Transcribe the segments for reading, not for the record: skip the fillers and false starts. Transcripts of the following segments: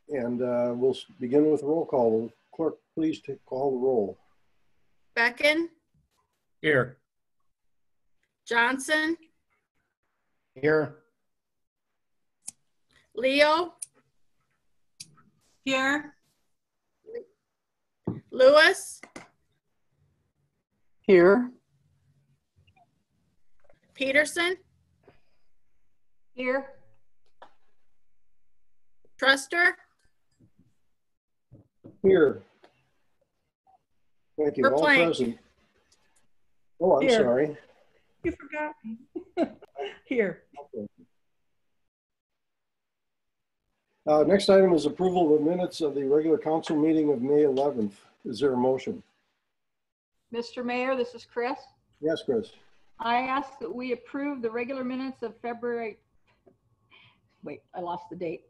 We'll begin with roll call. Will clerk please call the roll? Becken? Here. Johnson? Here. Leo? Here. Lewis? Here. Peterson? Here. Truster? Here. Thank you. All Verplank. present. Oh, I'm Here. sorry. You forgot me. Here. Okay. Next item is approval of the minutes of the regular council meeting of May 11th. Is there a motion? Mr. Mayor, this is Chris. Yes, Chris. I ask that we approve the regular minutes of February, wait, I lost the date.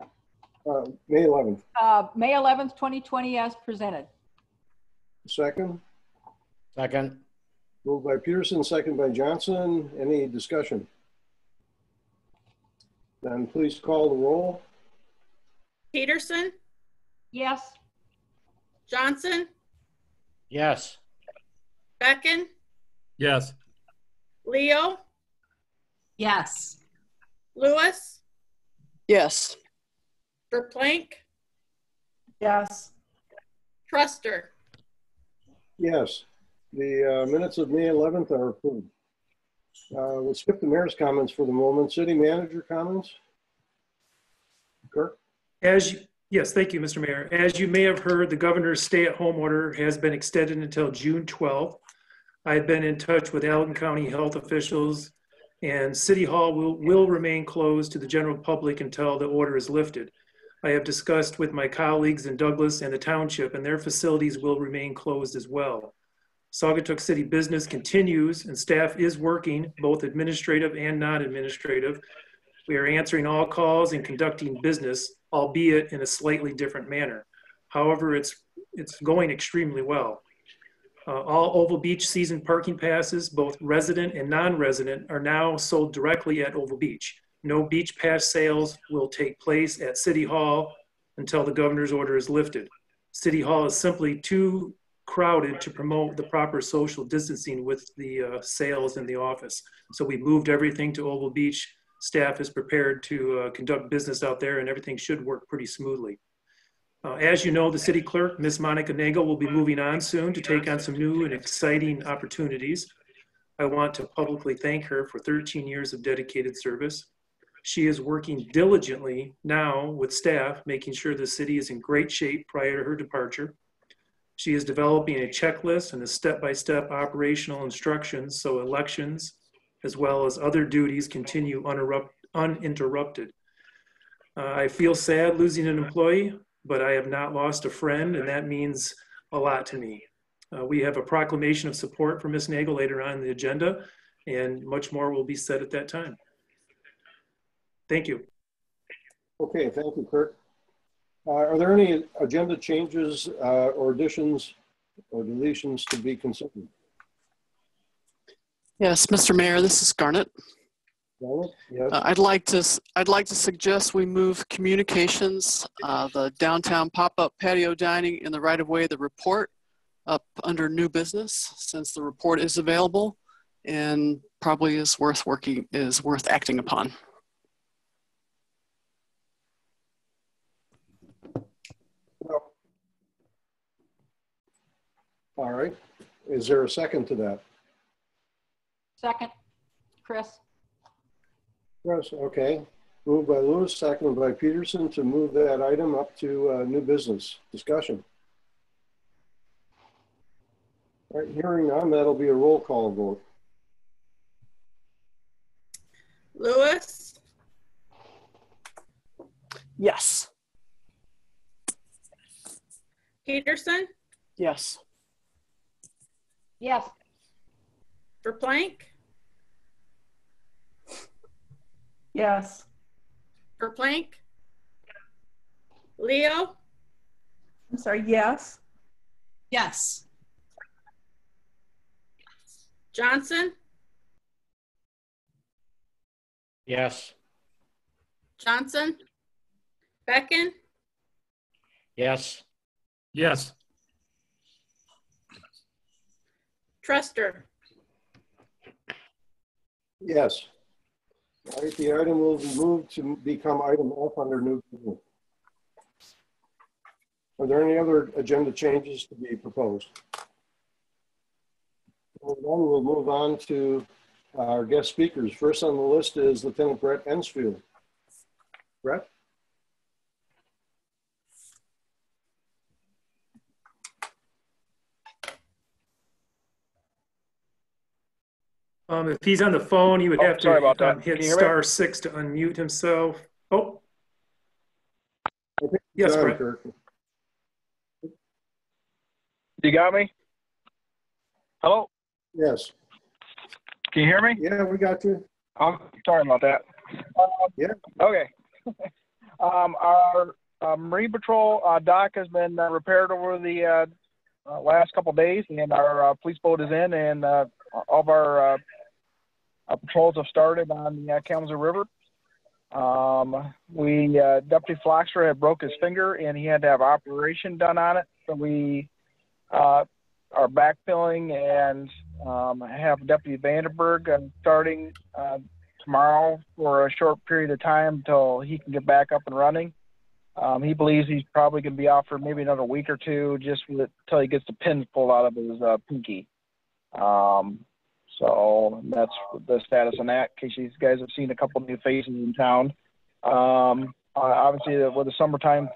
May 11th. May 11th, 2020 as presented. Second. Second. Moved by Peterson, second by Johnson. Any discussion? Then please call the roll. Peterson? Yes. Johnson? Yes. Becken? Yes. Leo? Yes. Lewis? Yes. Verplank? Yes. Truster? Yes. The minutes of May 11th are approved. We'll skip the mayor's comments for the moment. City manager comments? Kirk? Yes, thank you, Mr. Mayor. As you may have heard, the governor's stay-at-home order has been extended until June 12th. I've been in touch with Allegan County health officials, and City Hall will remain closed to the general public until the order is lifted. I have discussed with my colleagues in Douglas and the township, and their facilities will remain closed as well. Saugatuck City business continues, and staff is working, both administrative and non-administrative. We are answering all calls and conducting business, albeit in a slightly different manner. However, it's going extremely well. All Oval Beach season parking passes, both resident and non-resident, are now sold directly at Oval Beach. No beach pass sales will take place at City Hall until the governor's order is lifted. City Hall is simply too crowded to promote the proper social distancing with the sales in the office. So we moved everything to Oval Beach. Staff is prepared to conduct business out there, and everything should work pretty smoothly. As you know, the city clerk, Ms. Monica Nagel, will be moving on soon to take on some new and exciting opportunities. I want to publicly thank her for 13 years of dedicated service. She is working diligently now with staff, making sure the city is in great shape prior to her departure. She is developing a checklist and a step-by-step operational instructions so elections, as well as other duties, continue uninterrupted. I feel sad losing an employee, but I have not lost a friend, and that means a lot to me. We have a proclamation of support for Ms. Nagel later on in the agenda, and much more will be said at that time. Thank you. Okay, thank you, Kirk. Are there any agenda changes or additions or deletions to be considered? Yes, Mr. Mayor, this is Garnet. Yes. I'd like to suggest we move communications, the downtown pop-up patio dining in the right-of-way, the report up under new business, since the report is available and probably is worth acting upon. All right. Is there a second to that? Second, Chris. Yes, okay. Moved by Lewis, seconded by Peterson to move that item up to new business discussion. All right, hearing none, that'll be a roll call vote. Lewis? Yes. Peterson? Yes. Yes. Verplank? Yes. Verplank? Leo? I'm sorry, yes. Yes. Johnson? Yes. Johnson? Becken, Yes. Yes. Truster. Yes. All right, the item will be moved to become item F under new business. Are there any other agenda changes to be proposed? Well, then we'll move on to our guest speakers. First on the list is Lieutenant Brett Ensfield. Brett? If he's on the phone, he would have sorry about to that. Can hit you hear me? *6 to unmute himself. Oh, I think yes, John Brett. Kirk. You got me? Hello? Yes. Can you hear me? Yeah, we got you. Oh, sorry about that. Yeah. Okay. Our Marine Patrol dock has been repaired over the last couple of days, and our police boat is in, and all of our patrols have started on the Kalamazoo River. Deputy Floxer had broke his finger, and he had to have an operation done on it. So we are backfilling and have Deputy Vandenberg starting tomorrow for a short period of time until he can get back up and running. He believes he's probably going to be out for maybe another week or two just until he gets the pins pulled out of his pinky. So that's the status on that, in case you guys have seen a couple new faces in town. Obviously, with the summertime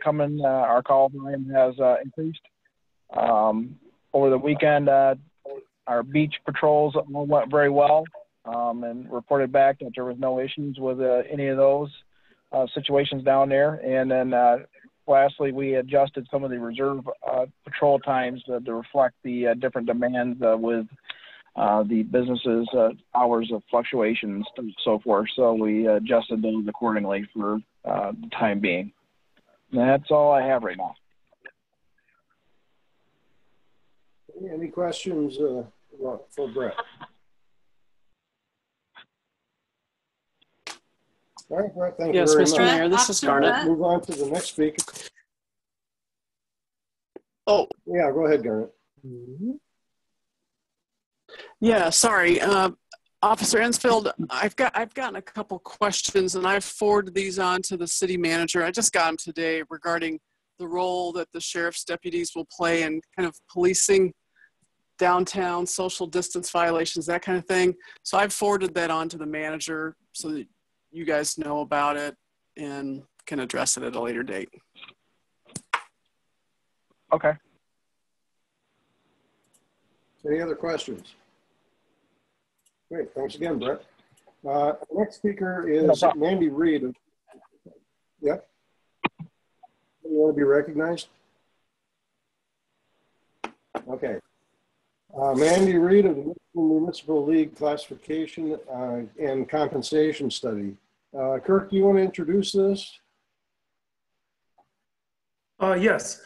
coming, our call volume has increased. Over the weekend, our beach patrols went very well and reported back that there was no issues with any of those situations down there. And then lastly, we adjusted some of the reserve patrol times to reflect the different demands with the businesses' hours of fluctuations and so forth. So we adjusted those accordingly for the time being. And that's all I have right now. Any questions for Brett? All right, Brett, thank you Yes, very Mr. much. Mayor, this is Garnet. Move on to the next speaker. Oh, Yeah, go ahead, Garnet. yeah, sorry. Officer Ensfield, I've gotten a couple questions, and I've forwarded these on to the city manager. I just got them today regarding the role that the sheriff's deputies will play in kind of policing downtown, social distance violations, that kind of thing. So I've forwarded that on to the manager so that you guys know about it and can address it at a later date. Okay. Any other questions? Great, thanks again, Brett. Next speaker is Mandy Reed. Yep. You want to be recognized? Okay. Mandy Reed of the Municipal League Classification and Compensation Study. Kirk, do you want to introduce this? Yes.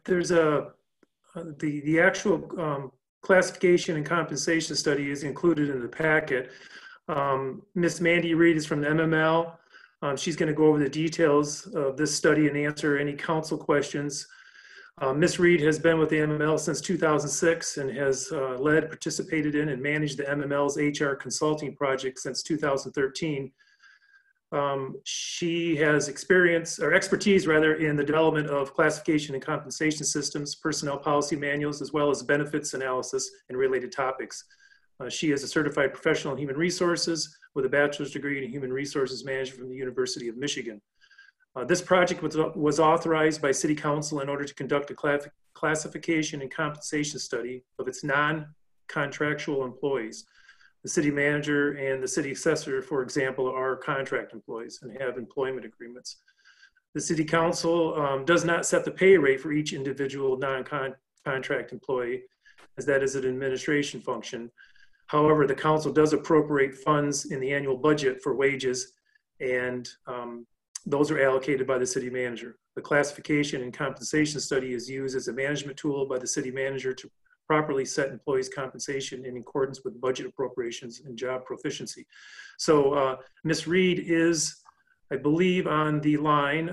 There's the actual classification and compensation study is included in the packet. Miss Mandy Reed is from the MML. She's going to go over the details of this study and answer any council questions. Ms. Reed has been with the MML since 2006 and has led, participated in, and managed the MML's HR consulting project since 2013. She has expertise in the development of classification and compensation systems, personnel policy manuals, as well as benefits analysis and related topics. She is a certified professional in human resources with a bachelor's degree in human resources management from the University of Michigan. This project was authorized by City Council in order to conduct a classification and compensation study of its non-contractual employees. The city manager and the city assessor, for example, are contract employees and have employment agreements. The City Council does not set the pay rate for each individual non-contract employee, as that is an administration function. However, the council does appropriate funds in the annual budget for wages, and those are allocated by the city manager. The classification and compensation study is used as a management tool by the city manager to properly set employees' compensation in accordance with budget appropriations and job proficiency. So Ms. Reed is I believe, on the line.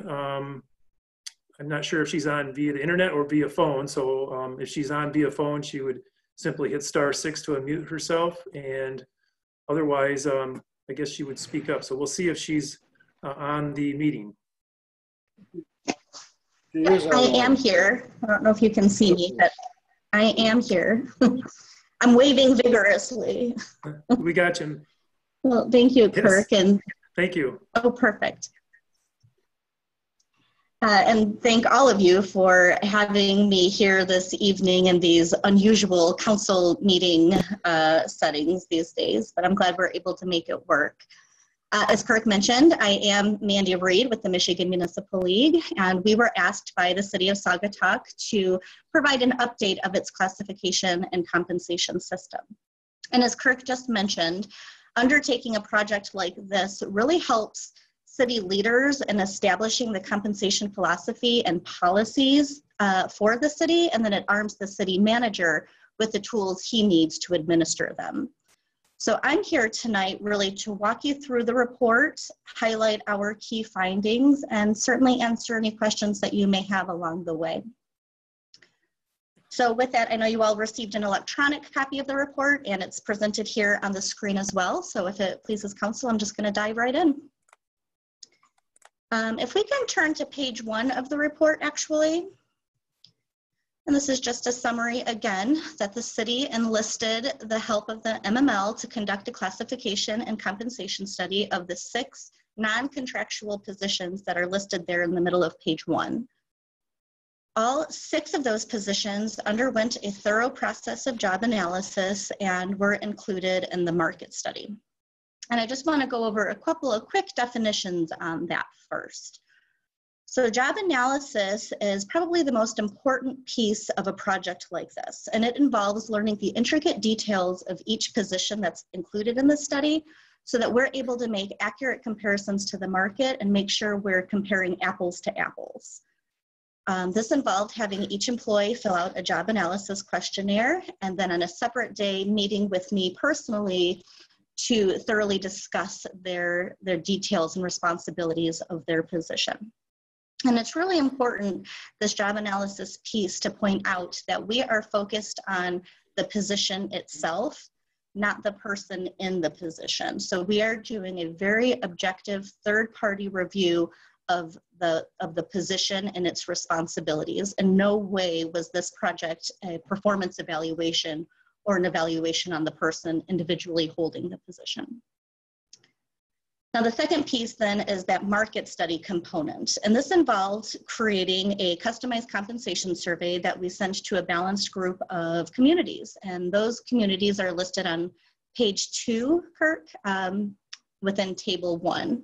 I'm not sure if she's on via the internet or via phone. So if she's on via phone, she would simply hit *6 to unmute herself. And otherwise, I guess she would speak up. So we'll see if she's on the meeting. I am here. I don't know if you can see me, but I am here. I'm waving vigorously. We got you. Well, thank you, Kirk. Yes. And thank you. Oh, perfect. And thank all of you for having me here this evening in these unusual council meeting settings these days, but I'm glad we're able to make it work. As Kirk mentioned, I am Mandy Reed with the Michigan Municipal League, and we were asked by the City of Saugatuck to provide an update of its classification and compensation system. And as Kirk just mentioned, undertaking a project like this really helps city leaders in establishing the compensation philosophy and policies for the city, and then it arms the city manager with the tools he needs to administer them. So I'm here tonight really to walk you through the report, highlight our key findings, and certainly answer any questions that you may have along the way. So with that, I know you all received an electronic copy of the report, and it's presented here on the screen as well. So if it pleases council, I'm just going to dive right in. If we can turn to page 1 of the report, actually. And this is just a summary again that the city enlisted the help of the MML to conduct a classification and compensation study of the 6 non-contractual positions that are listed there in the middle of page 1. All 6 of those positions underwent a thorough process of job analysis and were included in the market study. And I just want to go over a couple of quick definitions on that first. So job analysis is probably the most important piece of a project like this, and it involves learning the intricate details of each position that's included in the study so that we're able to make accurate comparisons to the market and make sure we're comparing apples to apples. This involved having each employee fill out a job analysis questionnaire, and then on a separate day meeting with me personally to thoroughly discuss their details and responsibilities of their position. And it's really important, this job analysis piece, to point out that we are focused on the position itself, not the person in the position. So we are doing a very objective third-party review of the position and its responsibilities. In no way was this project a performance evaluation or an evaluation on the person individually holding the position. Now the second piece then is that market study component, and this involves creating a customized compensation survey that we sent to a balanced group of communities, and those communities are listed on page 2, Kirk, within table 1.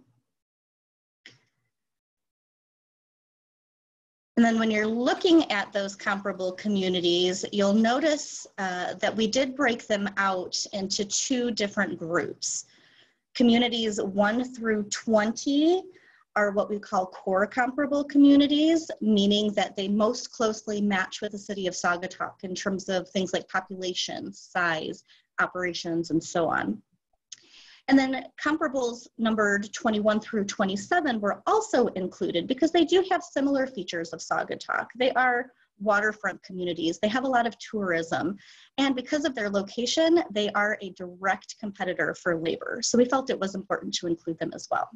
And then when you're looking at those comparable communities, you'll notice that we did break them out into 2 different groups. Communities 1 through 20 are what we call core comparable communities, meaning that they most closely match with the city of Saugatuck in terms of things like population, size, operations, and so on. And then comparables numbered 21 through 27 were also included because they do have similar features of Saugatuck. They are waterfront communities. They have a lot of tourism. And because of their location, they are a direct competitor for labor. So we felt it was important to include them as well.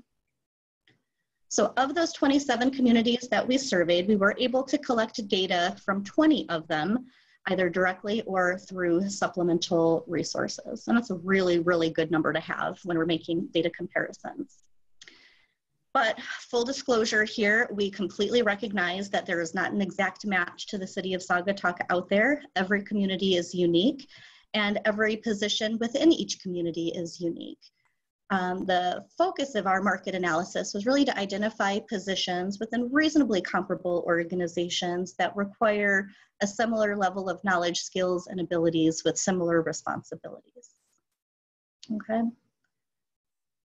So of those 27 communities that we surveyed, we were able to collect data from 20 of them, either directly or through supplemental resources. And that's a really, really good number to have when we're making data comparisons. But full disclosure here, we completely recognize that there is not an exact match to the city of Saugatuck out there. Every community is unique, and every position within each community is unique. The focus of our market analysis was really to identify positions within reasonably comparable organizations that require a similar level of knowledge, skills, and abilities with similar responsibilities. Okay.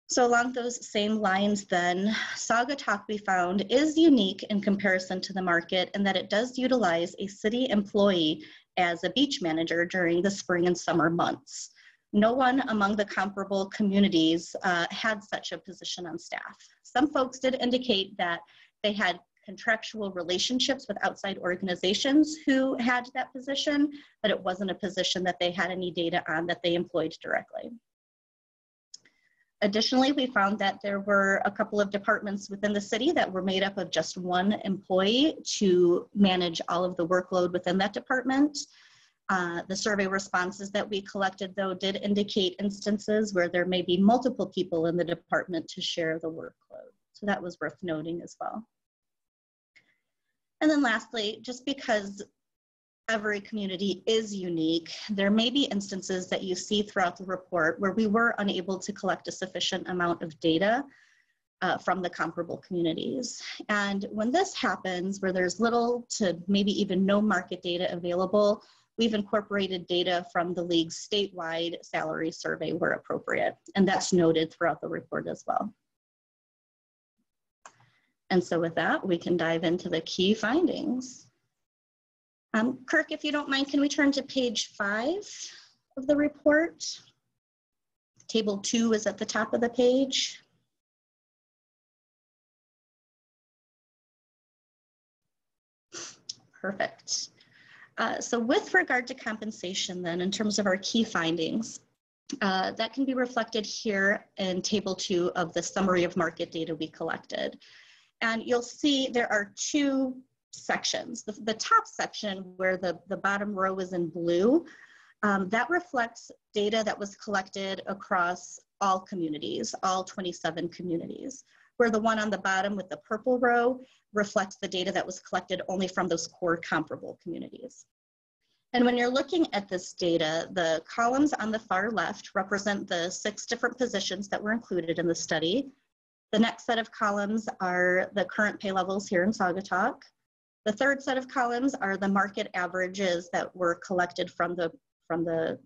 So along those same lines then, Saugatuck, we found, is unique in comparison to the market in that it does utilize a city employee as a beach manager during the spring and summer months. no one among the comparable communities had such a position on staff. Some folks did indicate that they had contractual relationships with outside organizations who had that position, but it wasn't a position that they had any data on that they employed directly. Additionally, we found that there were a couple of departments within the city that were made up of just one employee to manage all of the workload within that department. The survey responses that we collected, though, did indicate instances where there may be multiple people in the department to share the workload. So that was worth noting as well. And then lastly, just because every community is unique, there may be instances that you see throughout the report where we were unable to collect a sufficient amount of data from the comparable communities. And when this happens, where there's little to maybe even no market data available, we've incorporated data from the league's statewide salary survey where appropriate, and that's noted throughout the report as well. And so with that, we can dive into the key findings. Kirk, if you don't mind, can we turn to page 5 of the report? Table 2 is at the top of the page. Perfect. So with regard to compensation then, in terms of our key findings, that can be reflected here in table 2 of the summary of market data we collected. And you'll see there are 2 sections. The top section where the bottom row is in blue, that reflects data that was collected across all communities, all 27 communities, where the one on the bottom with the purple row reflects the data that was collected only from those core comparable communities. And when you're looking at this data, the columns on the far left represent the 6 different positions that were included in the study. The next set of columns are the current pay levels here in Saugatuck. The third set of columns are the market averages that were collected from the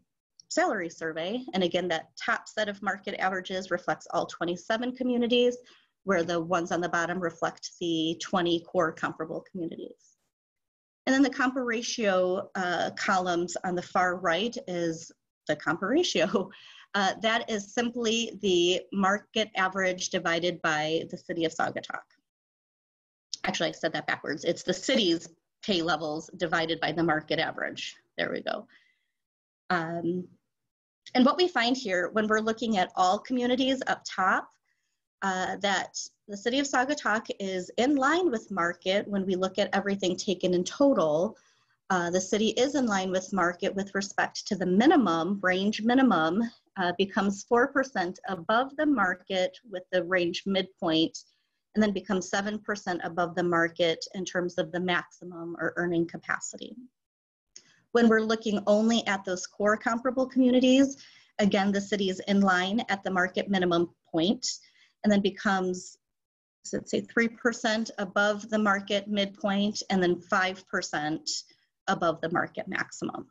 salary survey. And again, that top set of market averages reflects all 27 communities, where the ones on the bottom reflect the 20 core comparable communities. And then the compa ratio columns on the far right is the compa ratio. That is simply the market average divided by the city of Saugatuck. Actually, I said that backwards. It's the city's pay levels divided by the market average. There we go. And what we find here when we're looking at all communities up top, that the city of Saugatuck is in line with market when we look at everything taken in total. The city is in line with market with respect to the minimum, range minimum becomes 4% above the market with the range midpoint, and then becomes 7% above the market in terms of the maximum or earning capacity. When we're looking only at those core comparable communities, again, the city is in line at the market minimum point, and then becomes, so let's say 3% above the market midpoint, and then 5% above the market maximum.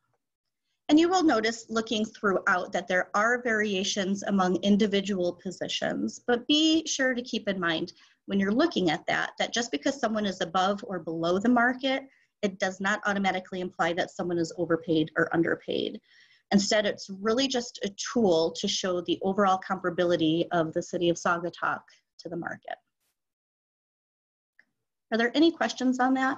And you will notice looking throughout that there are variations among individual positions, but be sure to keep in mind when you're looking at that just because someone is above or below the market, it does not automatically imply that someone is overpaid or underpaid. Instead, it's really just a tool to show the overall comparability of the city of Saugatuck to the market. Are there any questions on that?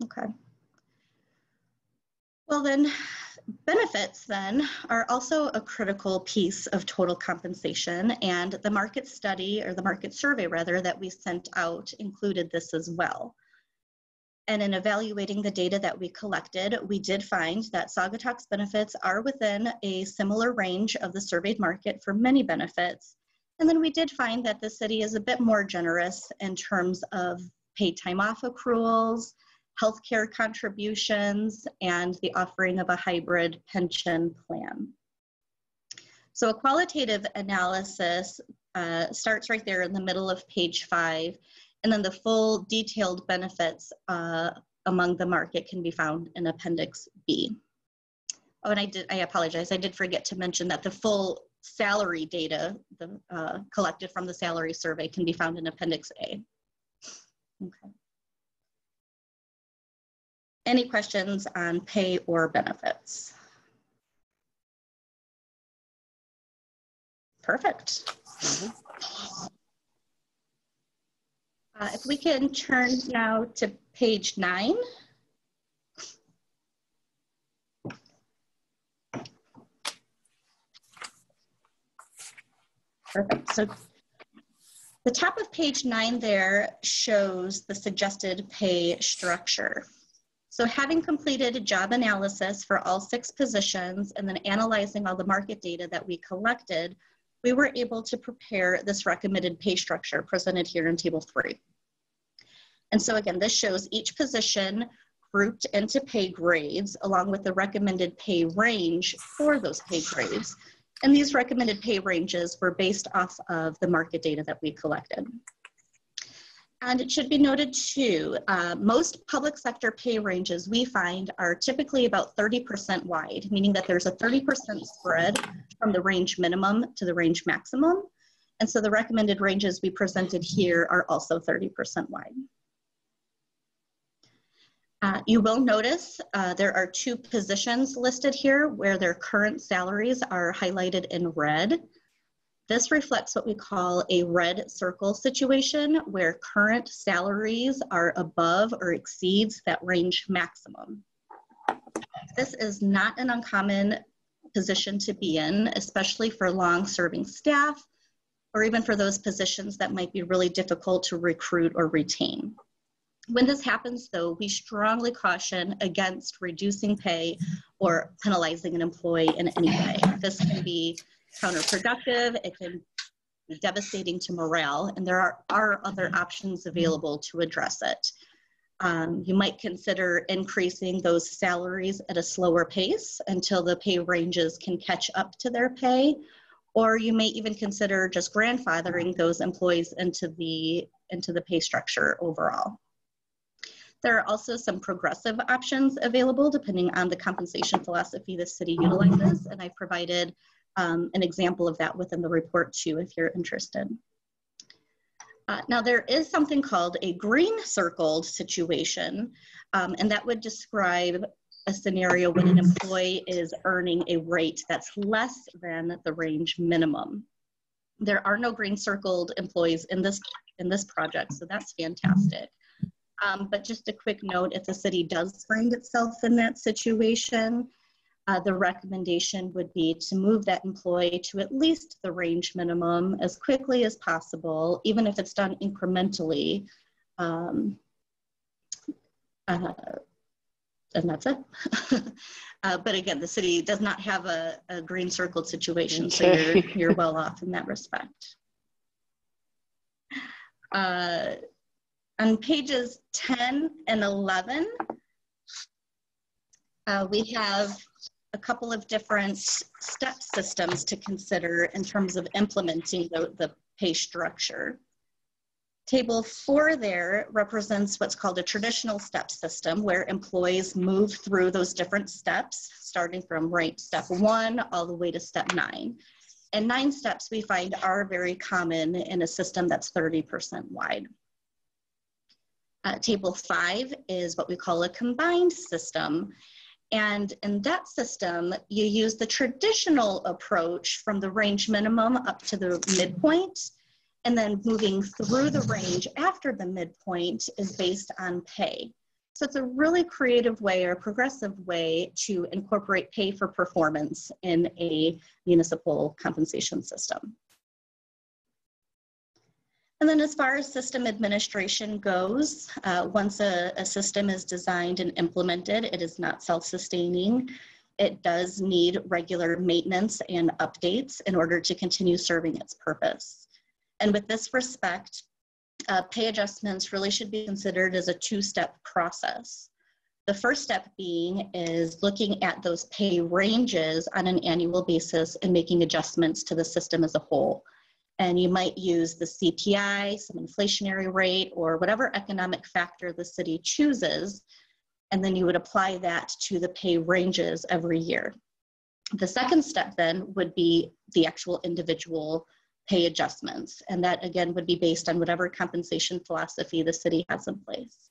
Okay. Well then, benefits then are also a critical piece of total compensation, and the market study, or the market survey rather, that we sent out included this as well. And in evaluating the data that we collected, we did find that Saugatuck's benefits are within a similar range of the surveyed market for many benefits. And then we did find that the city is a bit more generous in terms of paid time off accruals, healthcare contributions, and the offering of a hybrid pension plan. So a qualitative analysis starts right there in the middle of page 5, and then the full detailed benefits among the market can be found in Appendix B. Oh, and I apologize, I did forget to mention that the full salary data collected from the salary survey can be found in Appendix A. Okay. any questions on pay or benefits? Perfect. If we can turn now to page 9. Perfect. So the top of page 9 there shows the suggested pay structure. So having completed a job analysis for all 6 positions and then analyzing all the market data that we collected, we were able to prepare this recommended pay structure presented here in table 3. And so again, this shows each position grouped into pay grades along with the recommended pay range for those pay grades. And these recommended pay ranges were based off of the market data that we collected. And it should be noted too, most public sector pay ranges we find are typically about 30% wide, meaning that there's a 30% spread from the range minimum to the range maximum. And so the recommended ranges we presented here are also 30% wide. You will notice there are 2 positions listed here where their current salaries are highlighted in red. This reflects what we call a red circle situation where current salaries are above or exceeds that range maximum. This is not an uncommon position to be in, especially for long-serving staff or even for those positions that might be really difficult to recruit or retain. When this happens, though, we strongly caution against reducing pay or penalizing an employee in any way. This can be counterproductive, it can be devastating to morale, and there are other options available to address it. You might consider increasing those salaries at a slower pace until the pay ranges can catch up to their pay, or you may even consider just grandfathering those employees into the pay structure overall. There are also some progressive options available depending on the compensation philosophy the city utilizes, and I provided an example of that within the report too, if you're interested. Now there is something called a green circled situation, and that would describe a scenario when an employee is earning a rate that's less than the range minimum. There are no green circled employees in this project, so that's fantastic. But just a quick note, if the city does find itself in that situation, the recommendation would be to move that employee to at least the range minimum as quickly as possible, even if it's done incrementally. And that's it. But again, the city does not have a green circled situation, okay. So you're well off in that respect. On pages 10 and 11, we have a couple of different step systems to consider in terms of implementing the pay structure. Table 4 there represents what's called a traditional step system where employees move through those different steps, starting from rank step 1 all the way to step 9. And 9 steps we find are very common in a system that's 30% wide. Table 5 is what we call a combined system. And in that system, you use the traditional approach from the range minimum up to the midpoint, and then moving through the range after the midpoint is based on pay. So it's a really creative way or progressive way to incorporate pay for performance in a municipal compensation system. And then as far as system administration goes, once a system is designed and implemented, it is not self-sustaining. It does need regular maintenance and updates in order to continue serving its purpose. And with this respect, pay adjustments really should be considered as a 2-step process. The first step being is looking at those pay ranges on an annual basis and making adjustments to the system as a whole. And you might use the CPI, some inflationary rate, or whatever economic factor the city chooses, and then you would apply that to the pay ranges every year. The second step then would be the actual individual pay adjustments, and that again would be based on whatever compensation philosophy the city has in place.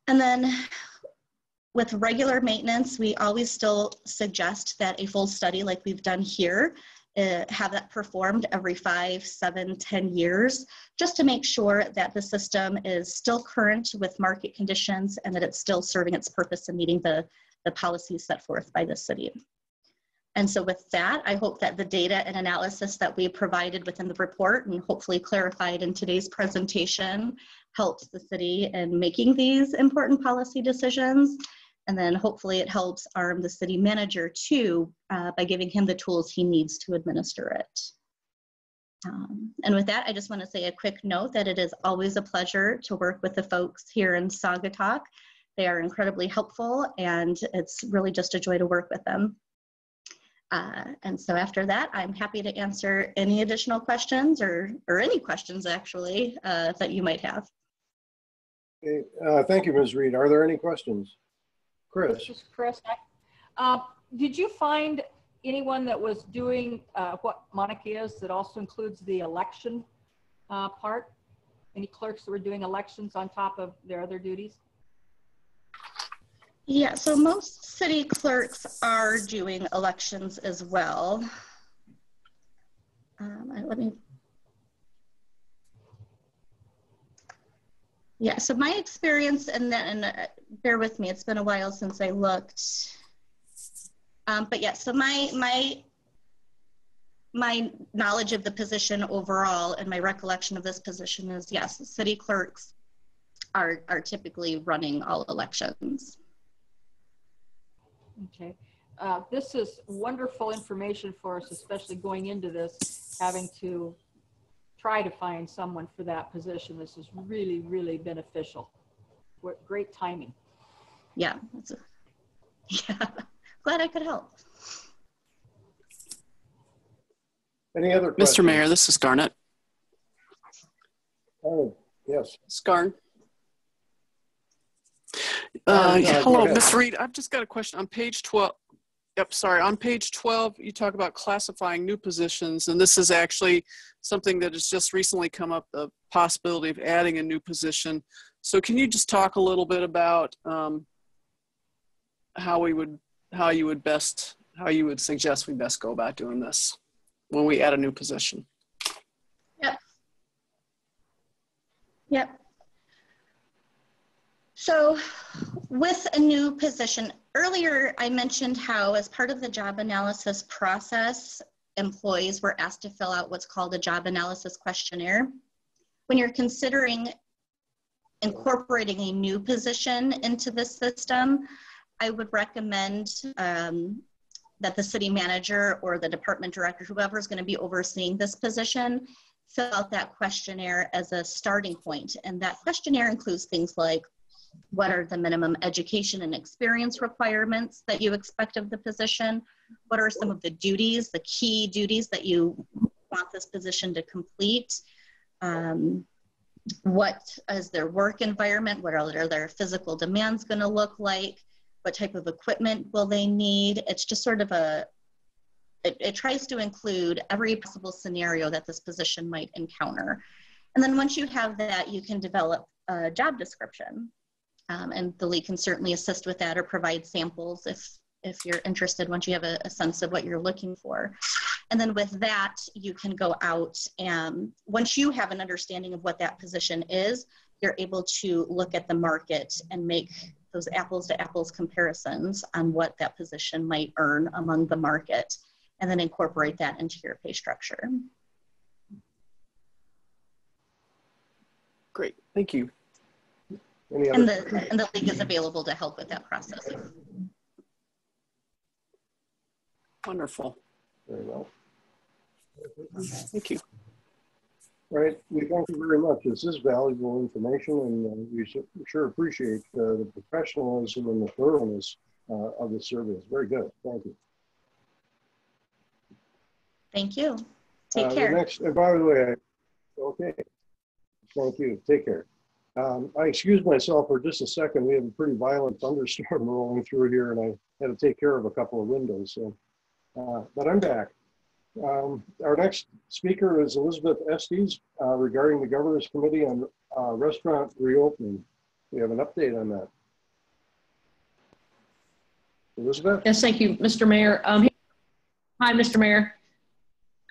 And then with regular maintenance, we always still suggest that a full study like we've done here, have that performed every 5, 7, 10 years, just to make sure that the system is still current with market conditions and that it's still serving its purpose and meeting the policies set forth by the city. And so with that, I hope that the data and analysis that we provided within the report and hopefully clarified in today's presentation helps the city in making these important policy decisions. And then hopefully it helps arm the city manager too by giving him the tools he needs to administer it. And with that, I just want to say a quick note that it is always a pleasure to work with the folks here in Saugatuck. They are incredibly helpful and it's really just a joy to work with them. And so after that, I'm happy to answer any additional questions or any questions actually that you might have. Okay, thank you, Ms. Reed. Are there any questions? Chris. This is Chris. Did you find anyone that was doing what Monica is that also includes the election part? Any clerks that were doing elections on top of their other duties? Yeah, so most city clerks are doing elections as well. Yeah, so my experience, and bear with me, it's been a while since I looked. But yeah, so my knowledge of the position overall and my recollection of this position is, yes, city clerks are typically running all elections. Okay. This is wonderful information for us, especially going into this, having to try to find someone for that position. This is really, really beneficial. What great timing. Yeah, yeah. Glad I could help. Any other questions? Mr. Mayor, this is Garnet. Oh, yes. Scarn. Hello, Ms. Reed. I've just got a question on page 12. Yep, sorry. On page 12, you talk about classifying new positions, and this is actually something that has just recently come up, the possibility of adding a new position. So can you just talk a little bit about how you would suggest we best go about doing this when we add a new position? Yep. Yep. So with a new position, earlier I mentioned how as part of the job analysis process, employees were asked to fill out what's called a job analysis questionnaire. When you're considering incorporating a new position into the system, I would recommend that the city manager or the department director, whoever is going to be overseeing this position, fill out that questionnaire as a starting point. And that questionnaire includes things like, what are the minimum education and experience requirements that you expect of the position? What are some of the duties, the key duties that you want this position to complete? What is their work environment? What are their physical demands going to look like? What type of equipment will they need? It's just sort of it tries to include every possible scenario that this position might encounter. And then once you have that, you can develop a job description. And the league can certainly assist with that or provide samples if you're interested once you have a sense of what you're looking for. And then with that, you can go out and once you have an understanding of what that position is, you're able to look at the market and make those apples to apples comparisons on what that position might earn among the market, and then incorporate that into your pay structure. Great, thank you. And the league is available to help with that process. Wonderful. Very well. Thank you. All right, we thank you very much. This is valuable information, and we sure appreciate the professionalism and the thoroughness of the survey. It's very good. Thank you. Thank you. Take care. And by the way, okay. Thank you. Take care. I excuse myself for just a second. We have a pretty violent thunderstorm rolling through here, and I had to take care of a couple of windows. So, but I'm back. Our next speaker is Elizabeth Estes regarding the Governor's Committee on Restaurant Reopening. We have an update on that. Elizabeth? Yes, thank you, Mr. Mayor. Hi, Mr. Mayor.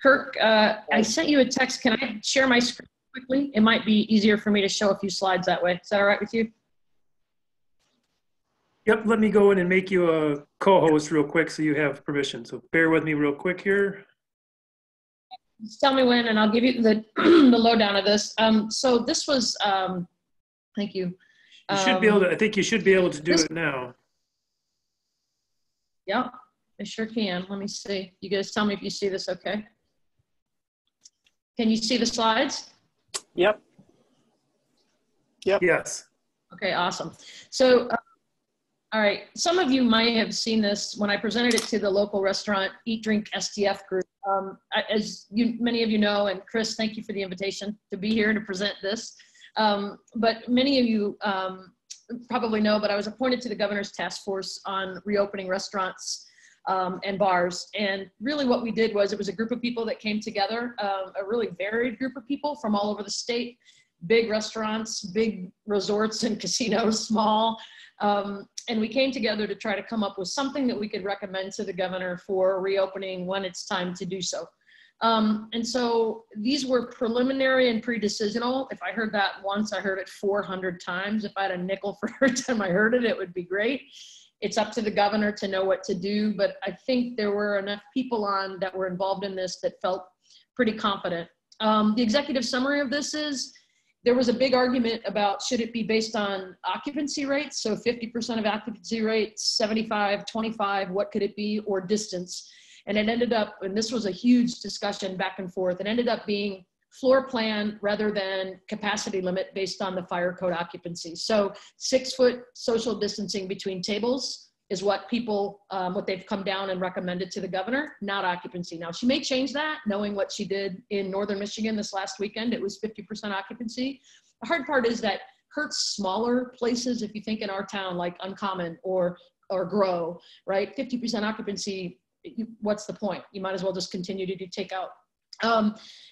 Kirk, I sent you a text. Can I share my screen quickly? It might be easier for me to show a few slides that way. Is that all right with you? Yep, let me go in and make you a co-host real quick so you have permission. So bear with me real quick here. Just tell me when and I'll give you the, the lowdown of this. So this was, thank you. You should be able to, I think you should be able to do it now. Yeah, I sure can. Let me see. You guys tell me if you see this okay. Can you see the slides? Yep. Yep. Yes. Okay, awesome. So, all right, some of you might have seen this when I presented it to the local restaurant Eat Drink STF group. As many of you know, and Chris, thank you for the invitation to be here to present this. But many of you probably know, but I was appointed to the governor's task force on reopening restaurants and bars. And really what we did was, it was a group of people that came together, a really varied group of people from all over the state, big restaurants, big resorts and casinos, small. And we came together to try to come up with something that we could recommend to the governor for reopening when it's time to do so. And so these were preliminary and pre-decisional. If I heard that once, I heard it 400 times. If I had a nickel for every time I heard it, it would be great. It's up to the governor to know what to do, but I think there were enough people on that were involved in this that felt pretty confident. The executive summary of this is, there was a big argument about, should it be based on occupancy rates? So 50% of occupancy rates, 75, 25, what could it be, or distance? And it ended up, and this was a huge discussion back and forth, it ended up being floor plan rather than capacity limit based on the fire code occupancy. So 6 foot social distancing between tables is what people, what they've come down and recommended to the governor, not occupancy. Now, she may change that, knowing what she did in Northern Michigan this last weekend. It was 50% occupancy. The hard part is that hurts smaller places. If you think in our town, like Uncommon or Grow, right? 50% occupancy, what's the point? You might as well just continue to do takeout.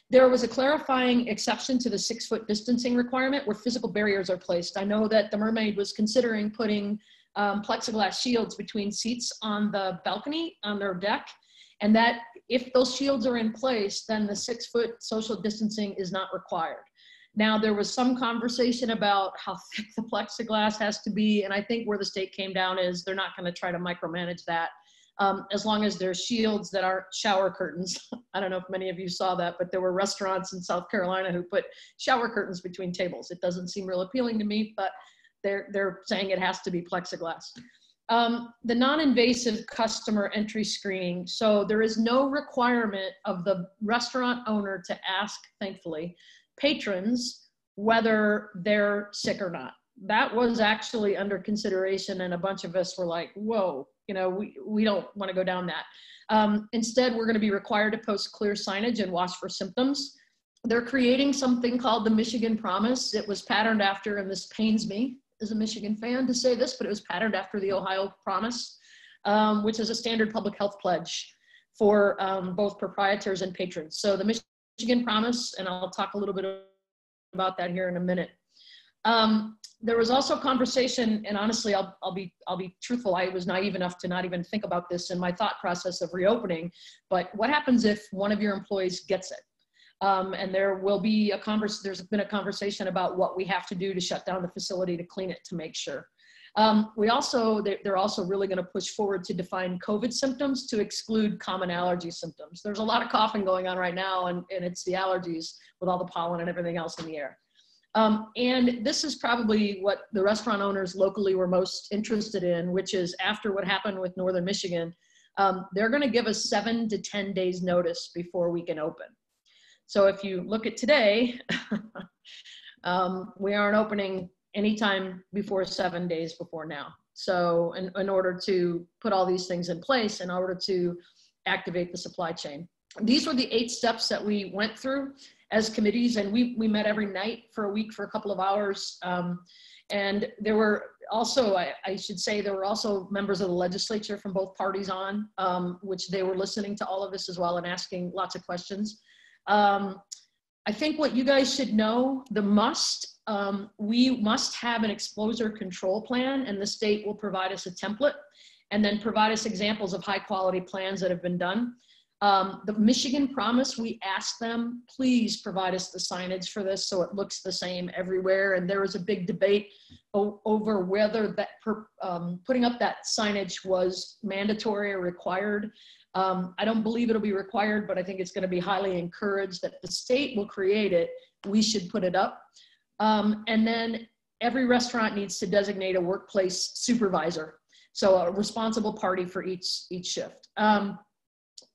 There was a clarifying exception to the 6 foot distancing requirement where physical barriers are placed. I know that the Mermaid was considering putting plexiglass shields between seats on the balcony on their deck, and that if those shields are in place, then the 6 foot social distancing is not required. Now, there was some conversation about how thick the plexiglass has to be, and I think where the state came down is they're not going to try to micromanage that. As long as there's shields that aren't shower curtains. I don't know if many of you saw that, but there were restaurants in South Carolina who put shower curtains between tables. It doesn't seem real appealing to me, but they're saying it has to be plexiglass. The non-invasive customer entry screening. So there is no requirement of the restaurant owner to ask, thankfully, patrons whether they're sick or not. That was actually under consideration, and a bunch of us were like, whoa, you know, we don't want to go down that. Instead, we're going to be required to post clear signage and watch for symptoms. They're creating something called the Michigan Promise. It was patterned after, and this pains me as a Michigan fan to say this, but it was patterned after the Ohio Promise, which is a standard public health pledge for both proprietors and patrons. So the Michigan Promise, and I'll talk a little bit about that here in a minute. There was also conversation, and honestly, I'll be truthful. I was naive enough to not even think about this in my thought process of reopening. But what happens if one of your employees gets it? And there will be there's been a conversation about what we have to do to shut down the facility to clean it to make sure. They're also really going to push forward to define COVID symptoms to exclude common allergy symptoms. There's a lot of coughing going on right now, and it's the allergies with all the pollen and everything else in the air. And this is probably what the restaurant owners locally were most interested in, which is after what happened with Northern Michigan, they're going to give us 7 to 10 days notice before we can open. So if you look at today, we aren't opening anytime before 7 days before now. So in order to put all these things in place, in order to activate the supply chain. These were the 8 steps that we went through as committees, and we met every night for a week for a couple of hours. And there were also, I should say, there were also members of the legislature from both parties on, which they were listening to all of this as well and asking lots of questions. I think what you guys should know, we must have an exposure control plan, and the state will provide us a template. and then provide us examples of high quality plans that have been done. The Michigan Promise, we asked them, please provide us the signage for this so it looks the same everywhere. And there was a big debate over whether that putting up that signage was mandatory or required. I don't believe it'll be required, but I think it's going to be highly encouraged that the state will create it. We should put it up. And then every restaurant needs to designate a workplace supervisor. So a responsible party for each shift.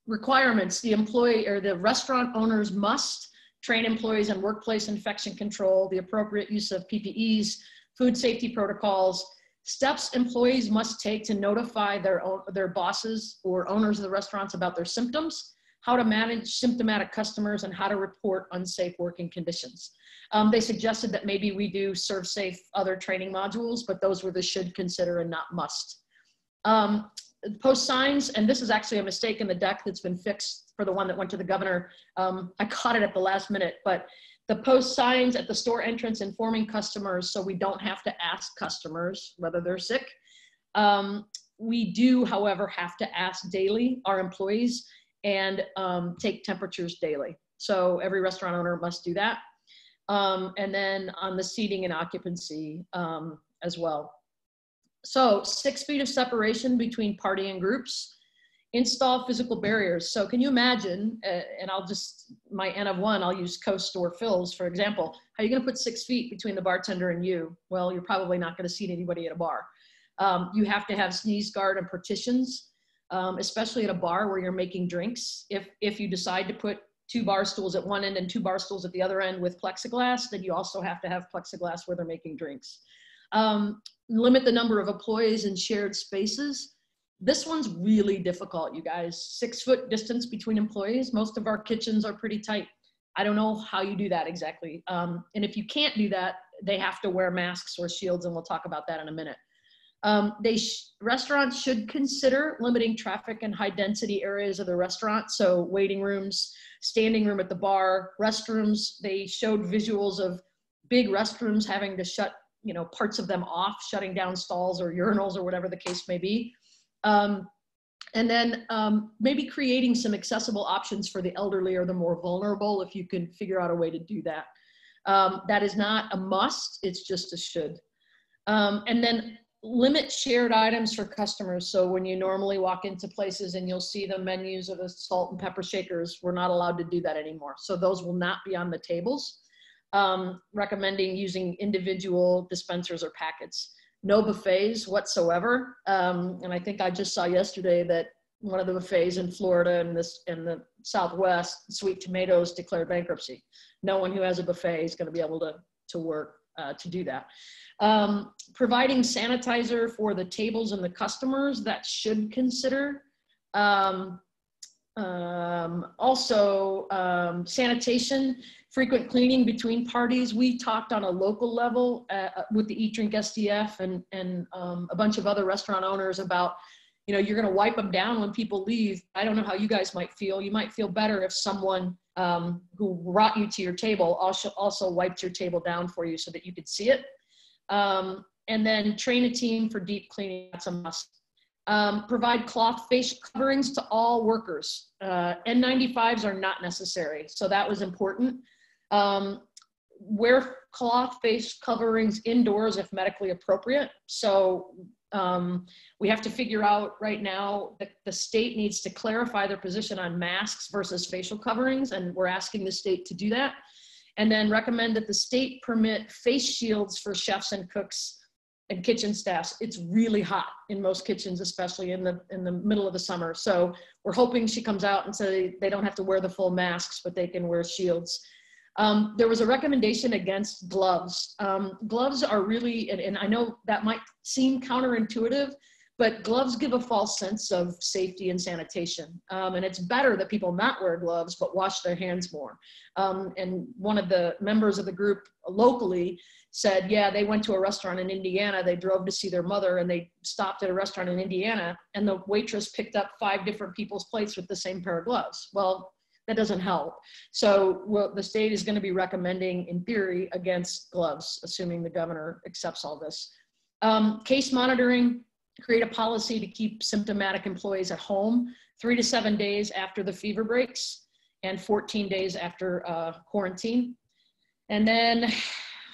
Requirements, the employee or the restaurant owners must train employees in workplace infection control, the appropriate use of PPEs, food safety protocols, steps employees must take to notify their bosses or owners of the restaurants about their symptoms, how to manage symptomatic customers, and how to report unsafe working conditions. They suggested that maybe we do serve safe other training modules, but those were the should consider and not must. Post signs, and this is actually a mistake in the deck that's been fixed for the one that went to the governor. I caught it at the last minute, but the post signs at the store entrance informing customers so we don't have to ask customers whether they're sick. We do, however, have to ask daily our employees and take temperatures daily. So every restaurant owner must do that. And then on the seating and occupancy as well. So 6 feet of separation between party and groups, install physical barriers. So can you imagine, and my N of 1, I'll use Coast or Phil's, for example, how are you gonna put 6 feet between the bartender and you? Well, you're probably not gonna seat anybody at a bar. You have to have sneeze guard and partitions, especially at a bar where you're making drinks. If you decide to put 2 bar stools at one end and 2 bar stools at the other end with plexiglass, then you also have to have plexiglass where they're making drinks. Limit the number of employees in shared spaces. This one's really difficult, you guys. 6 foot distance between employees. Most of our kitchens are pretty tight. I don't know how you do that exactly. And if you can't do that, they have to wear masks or shields, and we'll talk about that in a minute. Restaurants should consider limiting traffic in high density areas of the restaurant. So waiting rooms, standing room at the bar, restrooms. They showed visuals of big restrooms having to shut, parts of them off, shutting down stalls or urinals or whatever the case may be. And then maybe creating some accessible options for the elderly or the more vulnerable if you can figure out a way to do that. That is not a must, it's just a should. And then limit shared items for customers. So when you normally walk into places and you'll see the menus of the salt and pepper shakers, we're not allowed to do that anymore. So those will not be on the tables. Recommending using individual dispensers or packets. No buffets whatsoever. And I think I just saw yesterday that one of the buffets in Florida and in the Southwest, Sweet Tomatoes, declared bankruptcy. No one who has a buffet is going to be able to work to do that. Providing sanitizer for the tables and the customers, that should consider. Also, sanitation, frequent cleaning between parties. We talked on a local level with the Eat Drink SDF and a bunch of other restaurant owners about, you're going to wipe them down when people leave. I don't know how you guys might feel. You might feel better if someone who brought you to your table also wiped your table down for you so that you could see it. And then train a team for deep cleaning. That's a must. Provide cloth face coverings to all workers. N95s are not necessary, so that was important. Wear cloth face coverings indoors if medically appropriate. So we have to figure out right now that the state needs to clarify their position on masks versus facial coverings, and we're asking the state to do that. And then recommend that the state permit face shields for chefs and cooks and kitchen staffs. It's really hot in most kitchens, especially in the middle of the summer. So we're hoping she comes out and say they don't have to wear the full masks, but they can wear shields. There was a recommendation against gloves. Gloves are really, and I know that might seem counterintuitive, but gloves give a false sense of safety and sanitation. And it's better that people not wear gloves, but wash their hands more. And one of the members of the group locally said, yeah, they went to a restaurant in Indiana, they drove to see their mother, and they stopped at a restaurant in Indiana, and the waitress picked up 5 different people's plates with the same pair of gloves. Well, that doesn't help. So the state is going to be recommending, in theory, against gloves, assuming the governor accepts all this. Case monitoring, create a policy to keep symptomatic employees at home 3 to 7 days after the fever breaks and 14 days after quarantine. And then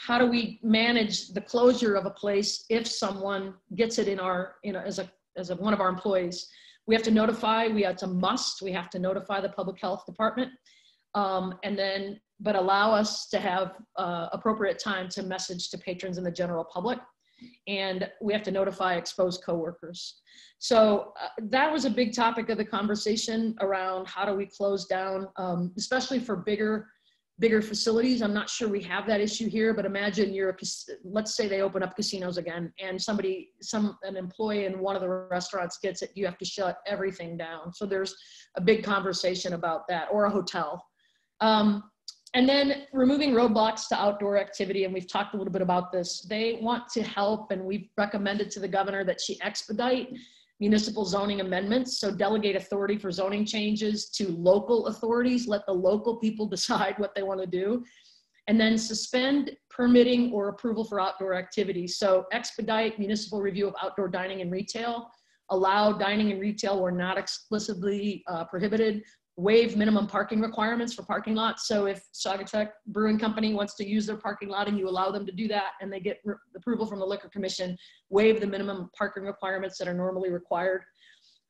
how do we manage the closure of a place if someone gets it in our, as one of our employees? We have to notify, it's a must, we have to notify the public health department. But allow us to have appropriate time to message to patrons and the general public. And we have to notify exposed coworkers. So that was a big topic of the conversation around how do we close down, especially for bigger facilities. I'm not sure we have that issue here, but imagine let's say they open up casinos again and an employee in one of the restaurants gets it, you have to shut everything down. So there's a big conversation about that, or a hotel. And then removing roadblocks to outdoor activity, and we've talked a little bit about this. They want to help, and we've recommended to the governor that she expedite municipal zoning amendments. So delegate authority for zoning changes to local authorities, let the local people decide what they want to do, and then suspend permitting or approval for outdoor activities. So expedite municipal review of outdoor dining and retail, allow dining and retail where not explicitly prohibited, waive minimum parking requirements for parking lots. So if Saugatuck Brewing Company wants to use their parking lot and you allow them to do that and they get approval from the Liquor Commission, waive the minimum parking requirements that are normally required.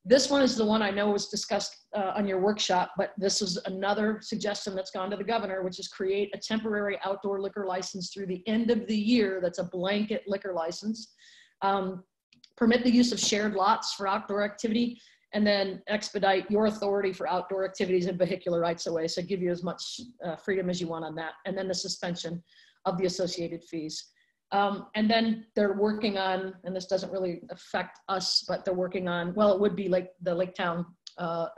This one is the one I know was discussed on your workshop, but this is another suggestion that's gone to the governor, which is create a temporary outdoor liquor license through the end of the year. That's a blanket liquor license. Permit the use of shared lots for outdoor activity, and then expedite your authority for outdoor activities and vehicular rights of way. So give you as much freedom as you want on that. And then the suspension of the associated fees. And then they're working on, and this doesn't really affect us, but they're working on, well, it would be like the Lake Town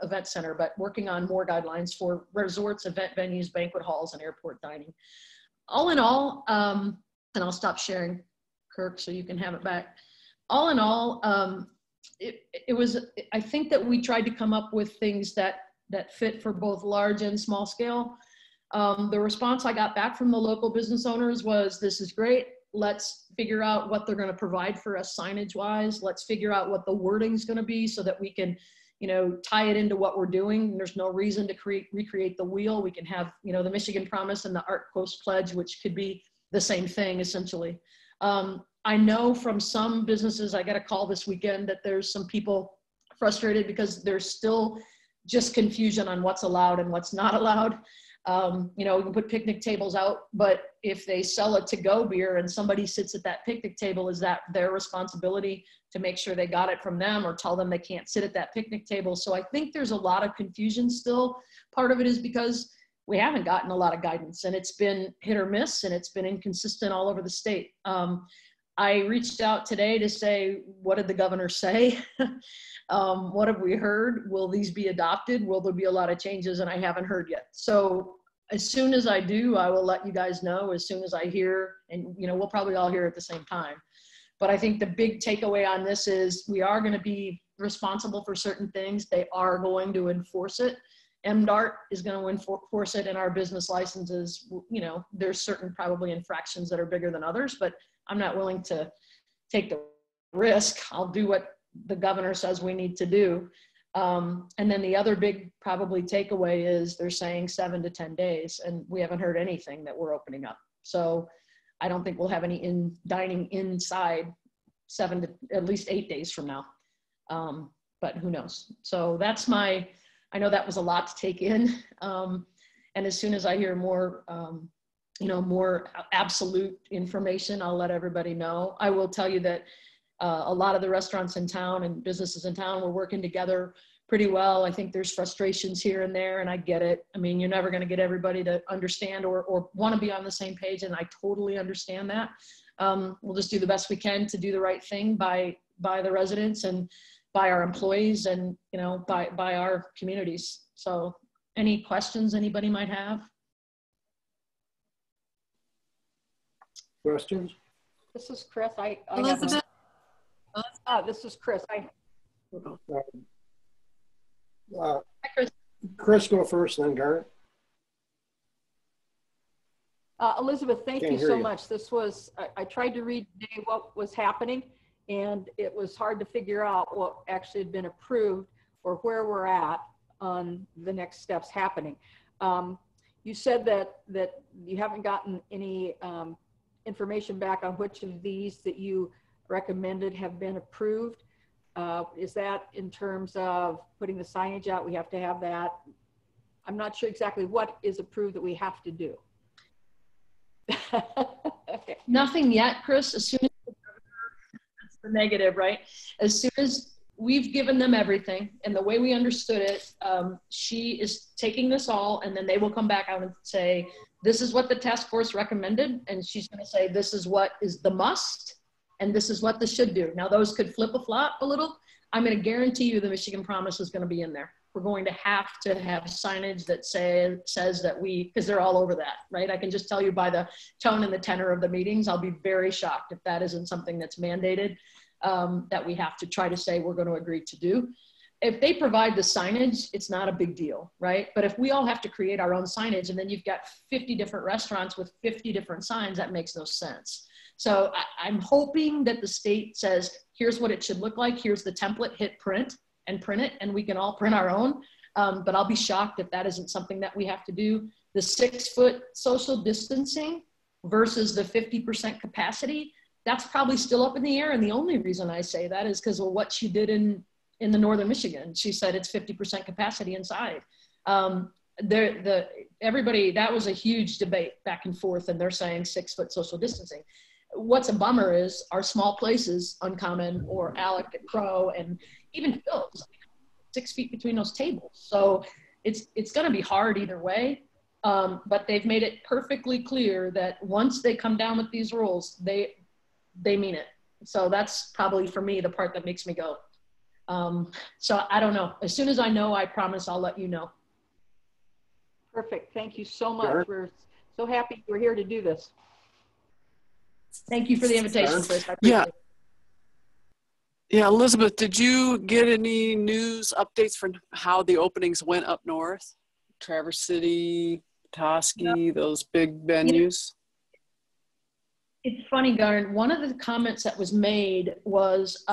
Event Center, but working on more guidelines for resorts, event venues, banquet halls, and airport dining. All in all, and I'll stop sharing, Kirk, so you can have it back. All in all, it was, I think that we tried to come up with things that fit for both large and small scale. The response I got back from the local business owners was, this is great. Let's figure out what they're going to provide for us signage wise. Let's figure out what the wording is going to be so that we can, tie it into what we're doing. There's no reason to recreate the wheel. We can have, the Michigan Promise and the Art Coast Pledge, which could be the same thing essentially. I know from some businesses, I got a call this weekend that there's some people frustrated because there's still just confusion on what's allowed and what's not allowed. We can put picnic tables out, but if they sell a to-go beer and somebody sits at that picnic table, is that their responsibility to make sure they got it from them or tell them they can't sit at that picnic table? So I think there's a lot of confusion still. Part of it is because we haven't gotten a lot of guidance and it's been hit or miss and it's been inconsistent all over the state. I reached out today to say, what did the governor say? What have we heard? Will these be adopted? Will there be a lot of changes? And I haven't heard yet. So as soon as I do, I will let you guys know as soon as I hear, and we'll probably all hear at the same time. But I think the big takeaway on this is we are going to be responsible for certain things. They are going to enforce it. MDART is going to enforce it in our business licenses. There's certain probably infractions that are bigger than others, but I'm not willing to take the risk. I'll do what the governor says we need to do. And then the other big probably takeaway is they're saying 7 to 10 days, and we haven't heard anything that we're opening up. So I don't think we'll have any dining inside 7 to at least 8 days from now. But who knows? So that's I know that was a lot to take in. And as soon as I hear more, more absolute information, I'll let everybody know. I will tell you that a lot of the restaurants in town and businesses in town were working together pretty well. I think there's frustrations here and there, and I get it. I mean, you're never going to get everybody to understand or want to be on the same page, and I totally understand that. We'll just do the best we can to do the right thing by the residents and by our employees and, by our communities. So any questions anybody might have? Questions? This is Chris. Elizabeth? This is Chris. Hi, Chris. Chris, go first, then Garrett. Elizabeth, thank you so much. This was, I tried to read today what was happening, and it was hard to figure out what actually had been approved or where we're at on the next steps happening. You said that you haven't gotten any information back on which of these that you recommended have been approved. Is that in terms of putting the signage out? We have to have that. I'm not sure exactly what is approved that we have to do. Okay. Nothing yet, Chris. As soon as that's the negative, right? As soon as we've given them everything, and the way we understood it, she is taking this all, and then they will come back out and say, this is what the task force recommended, and she's going to say, this is what is the must, and this is what this should do. Now, those could flip-a-flop a little. I'm going to guarantee you the Michigan Promise is going to be in there. We're going to have signage that says that because they're all over that, right? I can just tell you by the tone and the tenor of the meetings, I'll be very shocked if that isn't something that's mandated, that we have to try to say we're going to agree to do. If they provide the signage, it's not a big deal, right? But if we all have to create our own signage and then you've got 50 different restaurants with 50 different signs, that makes no sense. So I'm hoping that the state says, here's what it should look like. Here's the template, hit print and print it, and we can all print our own. But I'll be shocked if that isn't something that we have to do. The 6-foot social distancing versus the 50% capacity, that's probably still up in the air. And the only reason I say that is because of what she did in the Northern Michigan. She said it's 50% capacity inside. Everybody, that was a huge debate back and forth, and they're saying 6-foot social distancing. What's a bummer is our small places, Uncommon or Alec and Crow, and even Phil's, 6 feet between those tables. So it's going to be hard either way. But they've made it perfectly clear that once they come down with these rules, they mean it. So that's probably for me the part that makes me go. So I don't know. As soon as I know, I promise I'll let you know. Perfect. Thank you so much. Sure. We're so happy you're here to do this. Thank you for the invitation, Chris. I appreciate it. Yeah, Elizabeth, did you get any news updates from how the openings went up north? Traverse City, Petoskey, those big venues? It's funny, Garn. One of the comments that was made was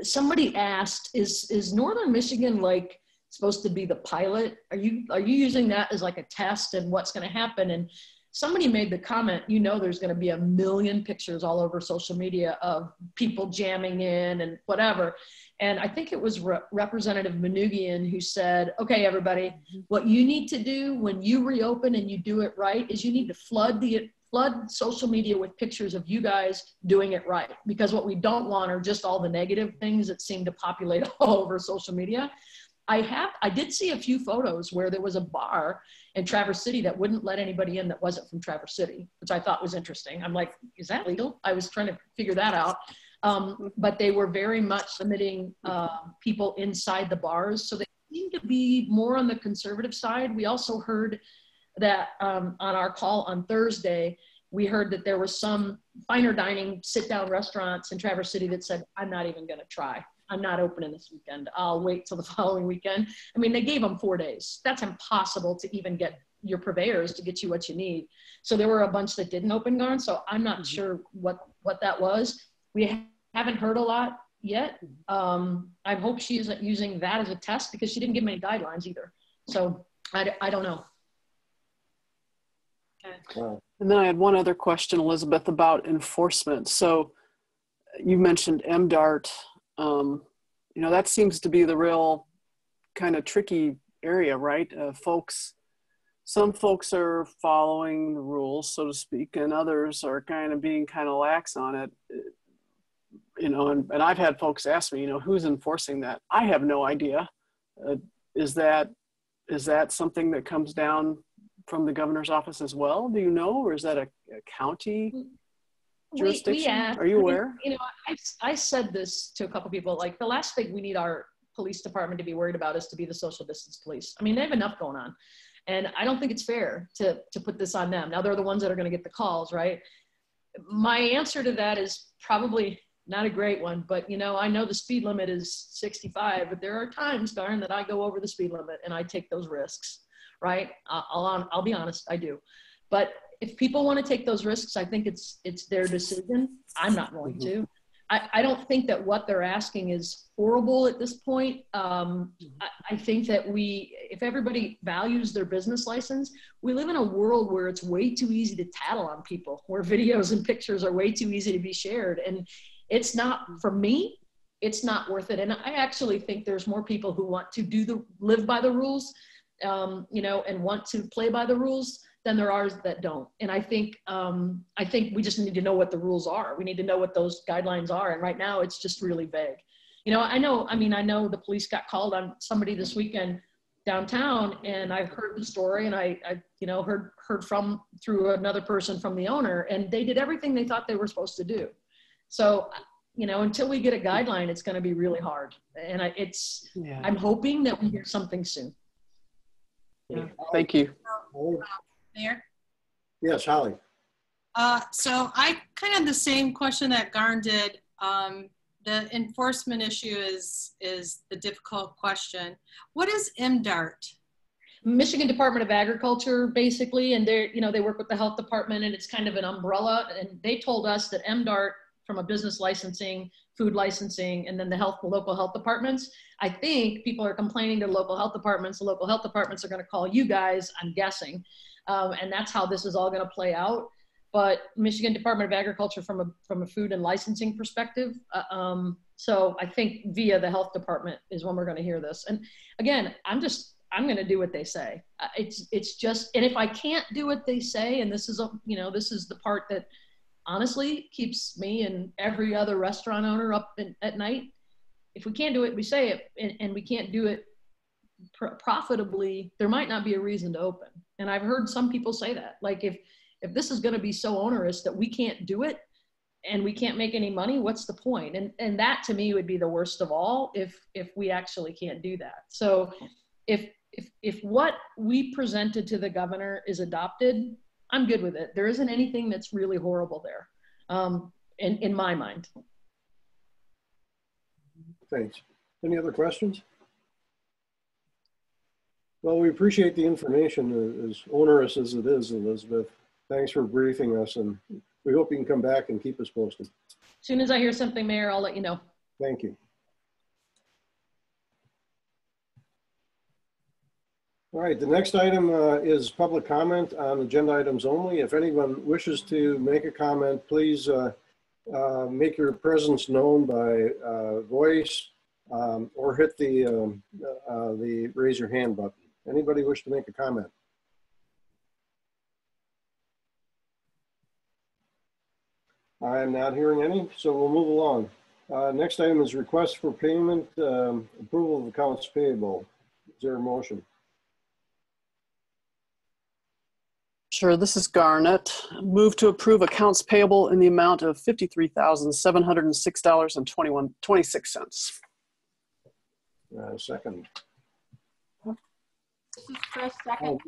somebody asked, is Northern Michigan like supposed to be the pilot? Are you using that as like a test and what's going to happen? And somebody made the comment, there's going to be 1 million pictures all over social media of people jamming in and whatever. And I think it was Representative Manoogian who said, okay, everybody, what you need to do when you reopen and you do it right is you need to flood social media with pictures of you guys doing it right. Because what we don't want are just all the negative things that seem to populate all over social media. I did see a few photos where there was a bar in Traverse City that wouldn't let anybody in that wasn't from Traverse City, which I thought was interesting. I'm like, is that legal? I was trying to figure that out. But they were very much limiting people inside the bars. So they seem to be more on the conservative side. We also heard that on our call on Thursday, we heard that there were some finer dining sit-down restaurants in Traverse City that said, I'm not even gonna try. I'm not opening this weekend. I'll wait till the following weekend. I mean, they gave them 4 days. That's impossible to even get your purveyors to get you what you need. So there were a bunch that didn't open, Garn. So I'm not sure what that was. We haven't heard a lot yet. I hope she isn't using that as a test because she didn't give me any guidelines either. So I don't know. Okay. And then I had one other question, Elizabeth, about enforcement. So you mentioned MDART. That seems to be the real kind of tricky area, right? Some folks are following the rules, so to speak, and others are kind of being kind of lax on it. And I've had folks ask me, who's enforcing that? I have no idea. Is that something that comes down from the governor's office as well? Do you know, or is that a county jurisdiction? Are you aware? I said this to a couple people, like the last thing we need our police department to be worried about is to be the social distance police. I mean, they have enough going on. And I don't think it's fair to put this on them. Now they're the ones that are going to get the calls, right? My answer to that is probably not a great one, but I know the speed limit is 65, but there are times, Darn, that I go over the speed limit and I take those risks, right? I'll be honest, I do. But if people want to take those risks, I think it's their decision. I'm not going to. I don't think that what they're asking is horrible at this point. I think that if everybody values their business license, we live in a world where it's way too easy to tattle on people, where videos and pictures are way too easy to be shared. And it's not, for me, it's not worth it. And I actually think there's more people who want to live by the rules, you know, and want to play by the rules than there are that don't. And I think we just need to know what the rules are. We need to know what those guidelines are. And right now it's just really vague. You know, I know the police got called on somebody this weekend downtown, and I heard the story, and I you know, heard through another person from the owner, and they did everything they thought they were supposed to do. So, you know, until we get a guideline, it's going to be really hard. And I'm hoping that we hear something soon. Yeah. Thank you. Mayor? Yes, Holly. So I kind of the same question that Garn did. The enforcement issue is the difficult question. What is MDART? Michigan Department of Agriculture, basically, and they work with the health department, and it's kind of an umbrella. And they told us that MDART, from a business licensing, food licensing, and then the local health departments, I think people are complaining to local health departments. The local health departments are going to call you guys, I'm guessing. And that's how this is all going to play out. But Michigan Department of Agriculture from a food and licensing perspective. So I think via the health department is when we're going to hear this. And again, I'm going to do what they say. It's just, and if I can't do what they say, and this is the part that honestly keeps me and every other restaurant owner up at night. If we can't do it, we say it, and we can't do it profitably, there might not be a reason to open. And I've heard some people say that, like, if this is going to be so onerous that we can't do it and we can't make any money, what's the point? And that to me would be the worst of all, if we actually can't do that. So if what we presented to the governor is adopted, I'm good with it. There isn't anything that's really horrible there, in my mind. Thanks. Any other questions? Well, we appreciate the information, as onerous as it is, Elizabeth. Thanks for briefing us, and we hope you can come back and keep us posted. As soon as I hear something, Mayor, I'll let you know. Thank you. All right, the next item is public comment on agenda items only. If anyone wishes to make a comment, please make your presence known by voice or hit the raise your hand button. Anybody wish to make a comment? I'm not hearing any, so we'll move along. Next item is request for payment, approval of accounts payable. Is there a motion? Sure, this is Garnett. Move to approve accounts payable in the amount of $53,706.26. Second. This is Chris, second.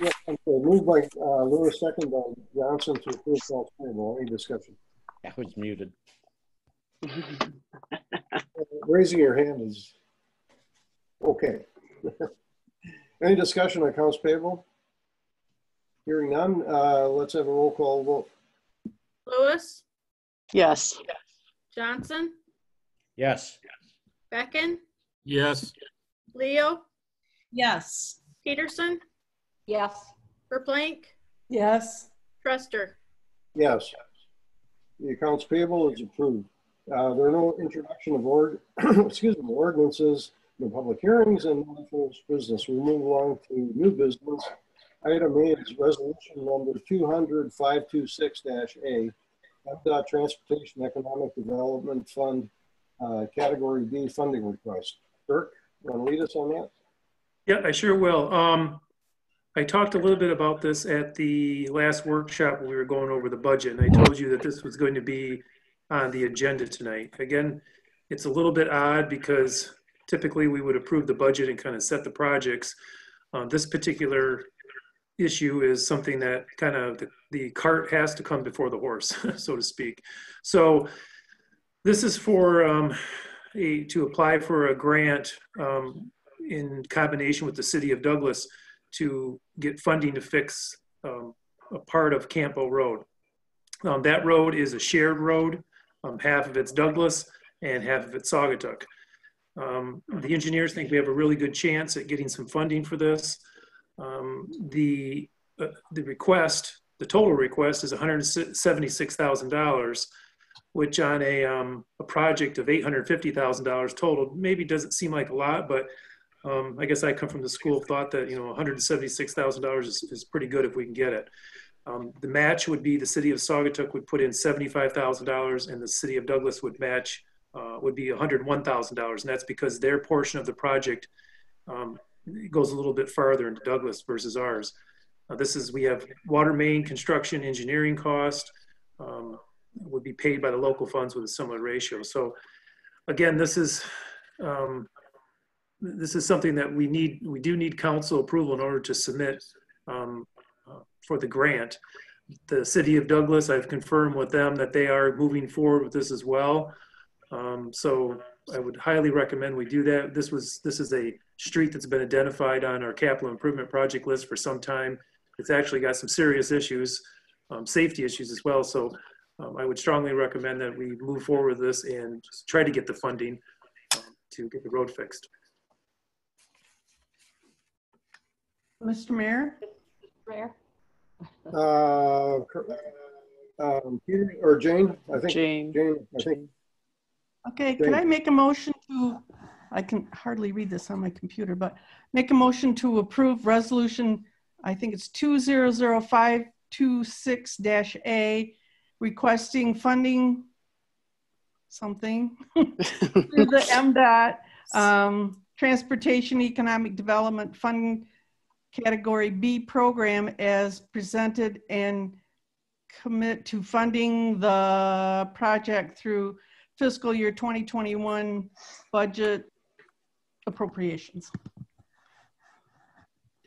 Yeah, okay. Moved by Lewis, second by Johnson to approve accounts payable. Any discussion? That was muted. Raising your hand is okay. Any discussion on accounts payable? Hearing none, let's have a roll call vote. Lewis? Yes. Johnson? Yes. Becken? Yes. Leo? Yes. Peterson? Yes. Verplank? Yes. Truster? Yes. The accounts payable is approved. There are no introduction of ordinances, no public hearings, and no unfinished business. We move along to new business. Item A is resolution number 200-526-A, MDOT Transportation Economic Development Fund, Category B funding request. Dirk, you want to lead us on that? Yeah, I sure will. I talked a little bit about this at the last workshop when we were going over the budget, and I told you that this was going to be on the agenda tonight. Again, it's a little bit odd because typically we would approve the budget and kind of set the projects. This particular issue is something that kind of the cart has to come before the horse, so to speak. So this is for to apply for a grant in combination with the city of Douglas to get funding to fix a part of Campo Road. That road is a shared road Half of it's Douglas and half of it's Saugatuck. The engineers think we have a really good chance at getting some funding for this. The request, the total request is $176,000, which on a project of $850,000 total maybe doesn't seem like a lot, but I guess I come from the school of thought that, you know, $176,000 is pretty good if we can get it. The match would be the city of Saugatuck would put in $75,000 and the city of Douglas would match, would be $101,000. And that's because their portion of the project goes a little bit farther into Douglas versus ours. We have water main construction engineering cost, would be paid by the local funds with a similar ratio. So again, this is something that we do need council approval in order to submit for the grant. The city of Douglas, I've confirmed with them that they are moving forward with this as well. So I would highly recommend we do that. This is a street that's been identified on our capital improvement project list for some time. It's actually got some serious issues, safety issues as well. So I would strongly recommend that we move forward with this and try to get the funding to get the road fixed. Mr. Mayor? Mayor? Peter or Jane? I think Jane. I think. Okay, could I make a motion to, I can hardly read this on my computer, but make a motion to approve resolution, I think it's 200526-A, requesting funding something through the MDOT Transportation Economic Development Fund Category B program as presented and commit to funding the project through fiscal year 2021 budget appropriations.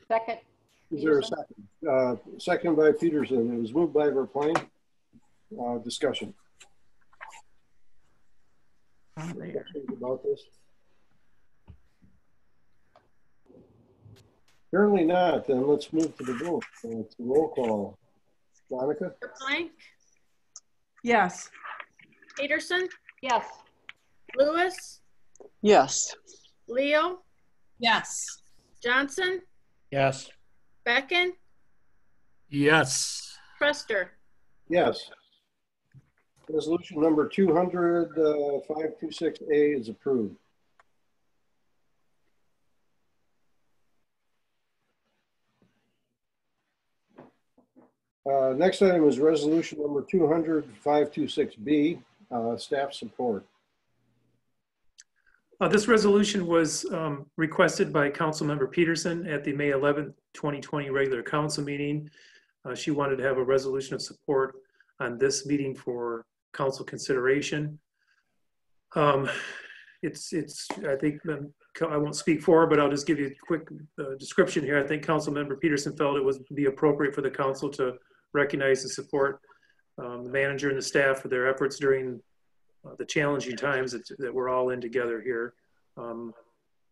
Second. Is there a second? Second by Peterson. It was moved by Verplaine. Discussion. About this? Apparently not. Then let's move to the vote. It's a roll call. Monica? Blank. Yes. Peterson. Yes. Lewis. Yes. Leo. Yes. Johnson. Yes. Becken. Yes. Prester. Yes. Resolution number 200-526A is approved. Next item is resolution number 200-526B, staff support. This resolution was requested by Councilmember Peterson at the May 11th, 2020 regular council meeting. She wanted to have a resolution of support on this meeting for council consideration. I think I won't speak for her, but I'll just give you a quick description here. I think Councilmember Peterson felt it would be appropriate for the council to recognize and support the manager and the staff for their efforts during the challenging times that we're all in together here. And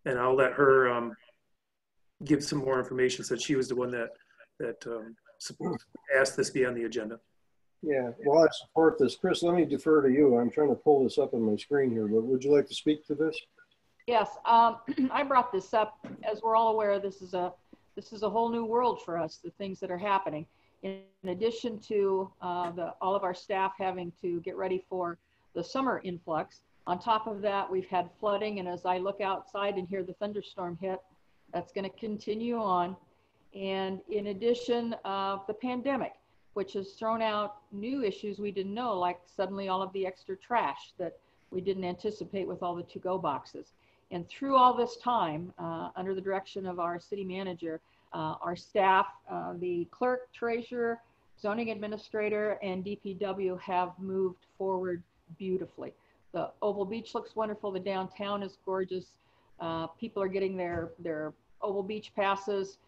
I'll let her give some more information since she was the one that asked this be on the agenda. Yeah, well, I support this. Chris, let me defer to you. I'm trying to pull this up on my screen here, but would you like to speak to this? Yes, I brought this up. As we're all aware, this is a whole new world for us, the things that are happening. In addition to all of our staff having to get ready for the summer influx, on top of that, we've had flooding, and as I look outside and hear the thunderstorm hit, that's going to continue on. And in addition, the pandemic, which has thrown out new issues we didn't know, like suddenly all of the extra trash that we didn't anticipate with all the to-go boxes. And through all this time, under the direction of our city manager, our staff, the clerk, treasurer, zoning administrator, and DPW have moved forward beautifully. The Oval Beach looks wonderful. The downtown is gorgeous. People are getting their Oval Beach passes.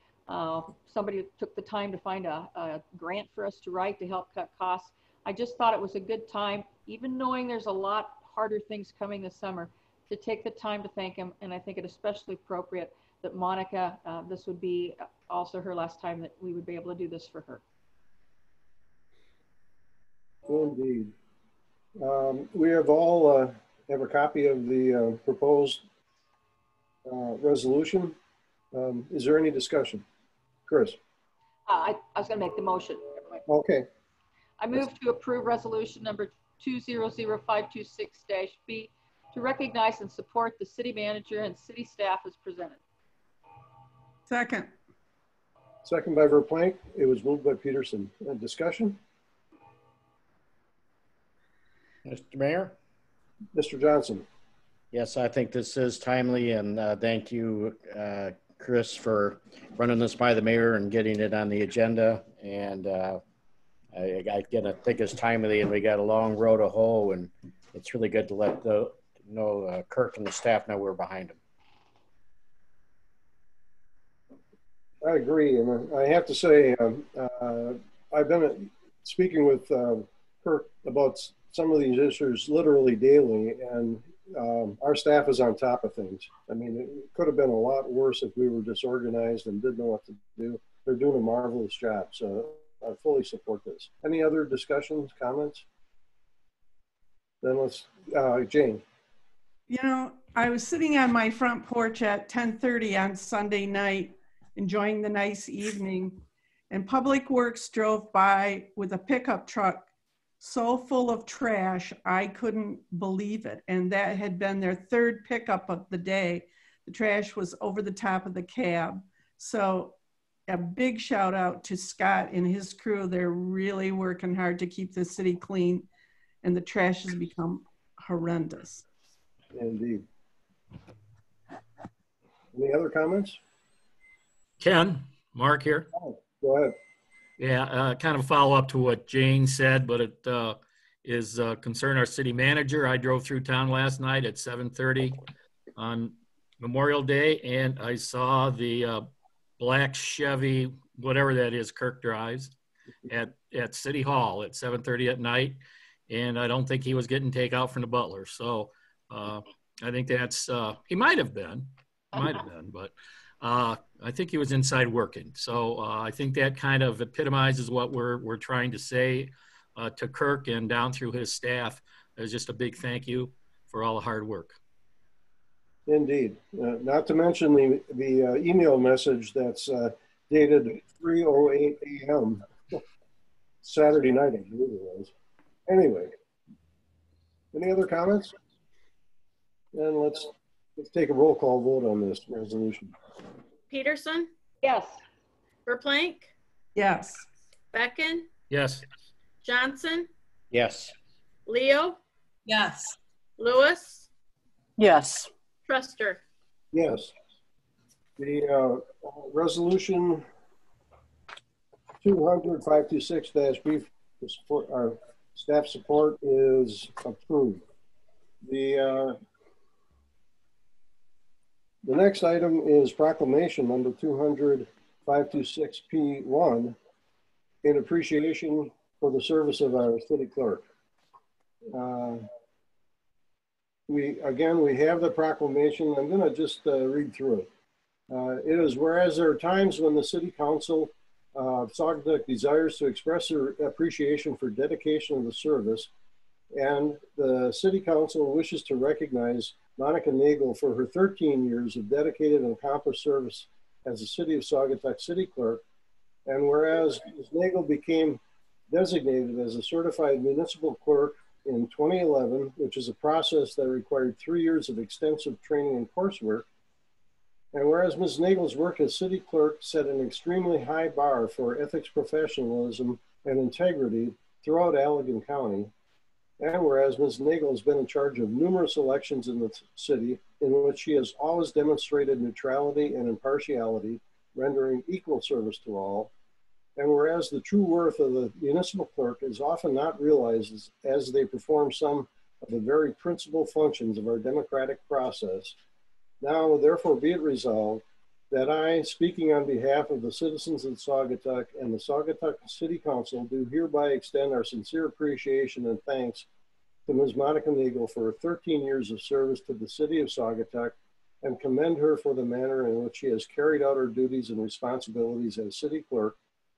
Somebody took the time to find a grant for us to write to help cut costs. I just thought it was a good time, even knowing there's a lot harder things coming this summer, to take the time to thank him. And I think it especially appropriate that Monica, this would be also her last time that we would be able to do this for her. Indeed. We have all have a copy of the proposed resolution. Is there any discussion? Chris? I was going to make the motion. Okay. I move to approve resolution number 200526-B to recognize and support the city manager and city staff as presented. Second. Second by Verplank. It was moved by Peterson. Discussion? Mr. Mayor? Mr. Johnson? Yes, I think this is timely, and thank you, Chris, for running this by the mayor and getting it on the agenda. And I think it's timely, and we got a long road to hoe, and it's really good to let Kirk and the staff know we're behind him. I agree, and I have to say, I've been speaking with Kirk about some of these issues literally daily, and our staff is on top of things. I mean, it could have been a lot worse if we were disorganized and didn't know what to do. They're doing a marvelous job, so I fully support this. Any other discussions, comments? Then let's, Jane. You know, I was sitting on my front porch at 10:30 on Sunday night, enjoying the nice evening, and Public Works drove by with a pickup truck so full of trash, I couldn't believe it. And that had been their third pickup of the day. The trash was over the top of the cab. So a big shout out to Scott and his crew. They're really working hard to keep the city clean, and the trash has become horrendous. Indeed. Any other comments? Ken, Mark here. Oh, go ahead. Yeah, kind of follow up to what Jane said, but it is concern our city manager. I drove through town last night at 7:30 on Memorial Day, and I saw the black Chevy, whatever that is, Kirk drives, at City Hall at 7:30 at night, and I don't think he was getting takeout from the butler. So I think that's he might have been, but I think he was inside working. So I think that kind of epitomizes what we're trying to say to Kirk and down through his staff. There's just a big thank you for all the hard work. Indeed. Not to mention the email message that's dated 3:08 a.m. Saturday night, I believe it was. Anyway, any other comments? Then let's take a roll call vote on this resolution. Peterson? Yes. Verplank? Yes. Becken? Yes. Johnson? Yes. Leo? Yes. Lewis? Yes. Truster? Yes. The resolution 200-526-B for our staff support is approved. The next item is proclamation number 200-526-P1 in appreciation for the service of our city clerk. We have the proclamation. I'm going to just read through it. It is whereas there are times when the City Council of Saugatuck desires to express their appreciation for dedication of the service, and the City Council wishes to recognize Monica Nagel for her 13 years of dedicated and accomplished service as the City of Saugatuck City Clerk, and whereas Ms. Nagel became designated as a certified municipal clerk in 2011, which is a process that required 3 years of extensive training and coursework. And whereas Ms. Nagel's work as city clerk set an extremely high bar for ethics, professionalism, and integrity throughout Allegan County. And whereas Ms. Nagel has been in charge of numerous elections in the city in which she has always demonstrated neutrality and impartiality, rendering equal service to all. And whereas the true worth of the municipal clerk is often not realized as they perform some of the very principal functions of our democratic process, now therefore be it resolved that I, speaking on behalf of the citizens of Saugatuck and the Saugatuck City Council, do hereby extend our sincere appreciation and thanks to Ms. Monica Nagel for her 13 years of service to the City of Saugatuck, and commend her for the manner in which she has carried out her duties and responsibilities as City Clerk,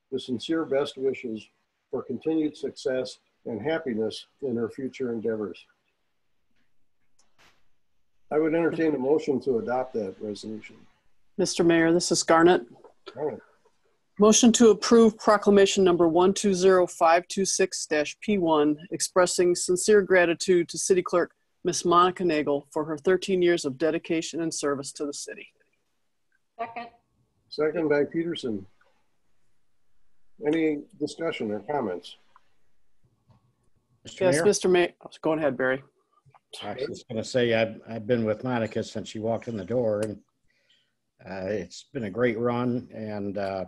with sincere best wishes for continued success and happiness in her future endeavors. I would entertain a motion to adopt that resolution. Mr. Mayor, this is Garnet. All right. Motion to approve proclamation number 120526-P1, expressing sincere gratitude to City Clerk Miss Monica Nagel for her 13 years of dedication and service to the city. Second. Second by Peterson. Any discussion or comments? Mr. Yes, Mayor? Mr. Mayor. Go ahead, Barry. I was going to say I've been with Monica since she walked in the door, and it's been a great run, and I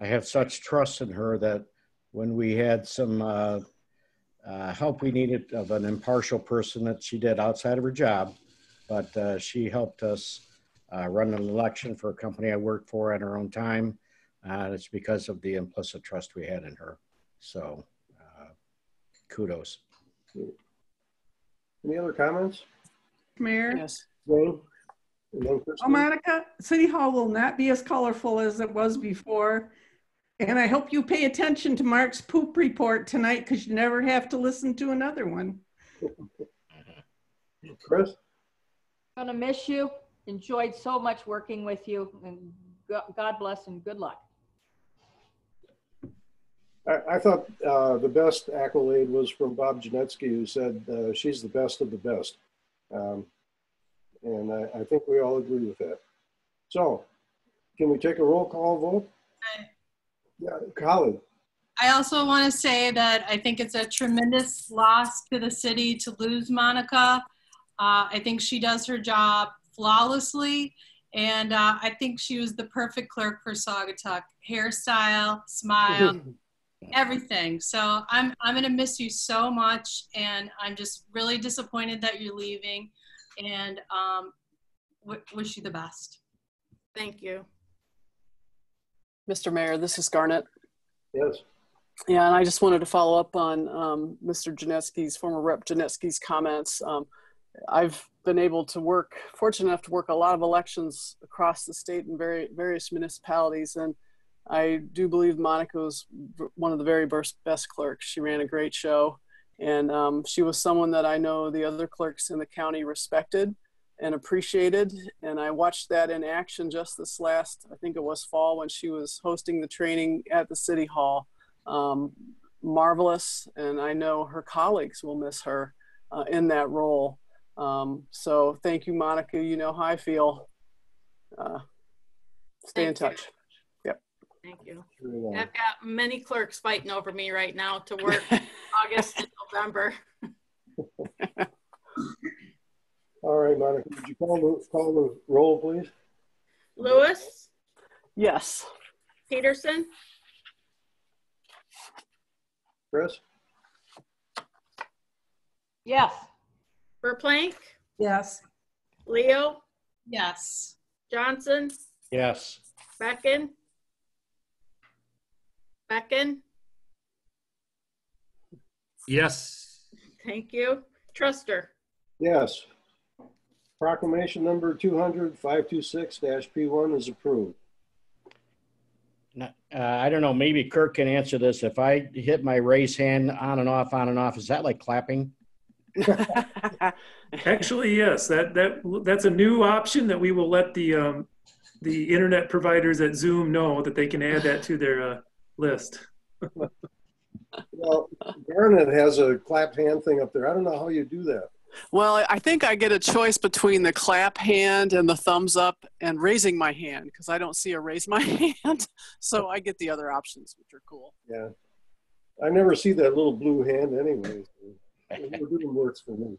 have such trust in her that when we had some help we needed of an impartial person, that she did outside of her job, but she helped us run an election for a company I worked for on her own time. It's because of the implicit trust we had in her. So kudos. Any other comments? Mayor? Yes. Wayne? And then Christine? Oh, Monica, City Hall will not be as colorful as it was before. And I hope you pay attention to Mark's poop report tonight, because you never have to listen to another one. Chris? Gonna miss you. Enjoyed so much working with you, and God bless and good luck. I thought the best accolade was from Bob Janetsky, who said she's the best of the best. And I think we all agree with that. So can we take a roll call vote? Yeah, Holly. I also want to say that I think it's a tremendous loss to the city to lose Monica. I think she does her job flawlessly. And I think she was the perfect clerk for Saugatuck. Hairstyle, smile, everything. So I'm going to miss you so much. And I'm just really disappointed that you're leaving, and wish you the best. Thank you. Mr. Mayor, this is Garnet. Yes. Yeah, and I just wanted to follow up on Mr. Janetsky's, former Rep. Janetsky's comments. I've been able to fortunate enough to work a lot of elections across the state in various municipalities, and I do believe Monica was one of the very best clerks. She ran a great show, and she was someone that I know the other clerks in the county respected and appreciated, and I watched that in action just this last, I think it was fall, when she was hosting the training at the City Hall. Marvelous, and I know her colleagues will miss her in that role. So thank you, Monica. You know how I feel. Stay in touch. Yep. Thank you. I've got many clerks fighting over me right now to work August and November. All right, Monica, would you call the roll, please? Lewis? Yes. Peterson? Chris? Yes. Verplank? Yes. Leo? Yes. Johnson? Yes. Becken? Yes. Thank you. Truster? Yes. Proclamation number 200-526-P1 is approved. I don't know, maybe Kirk can answer this. If I hit my raise hand on and off, is that like clapping? Actually, yes, that's a new option that we will let the internet providers at Zoom know that they can add that to their list. Well, Garnet has a clap hand thing up there. I don't know how you do that. Well, I think I get a choice between the clap hand and the thumbs up and raising my hand, because I don't see a raise my hand. So I get the other options, which are cool. Yeah. I never see that little blue hand anyway. So it really works for me.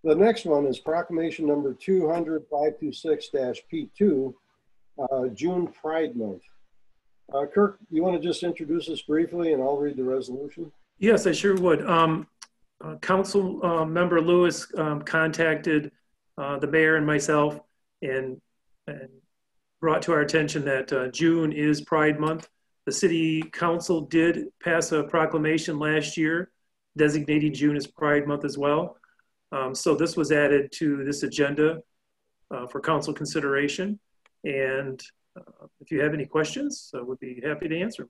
The next one is proclamation number 200-526-P2, June Pride Month. Kirk, you want to just introduce us briefly and I'll read the resolution? Yes, I sure would. Council member Lewis contacted the mayor and myself and brought to our attention that June is Pride Month. The city council did pass a proclamation last year designating June as Pride Month as well. So this was added to this agenda for council consideration. And if you have any questions, I would be happy to answer.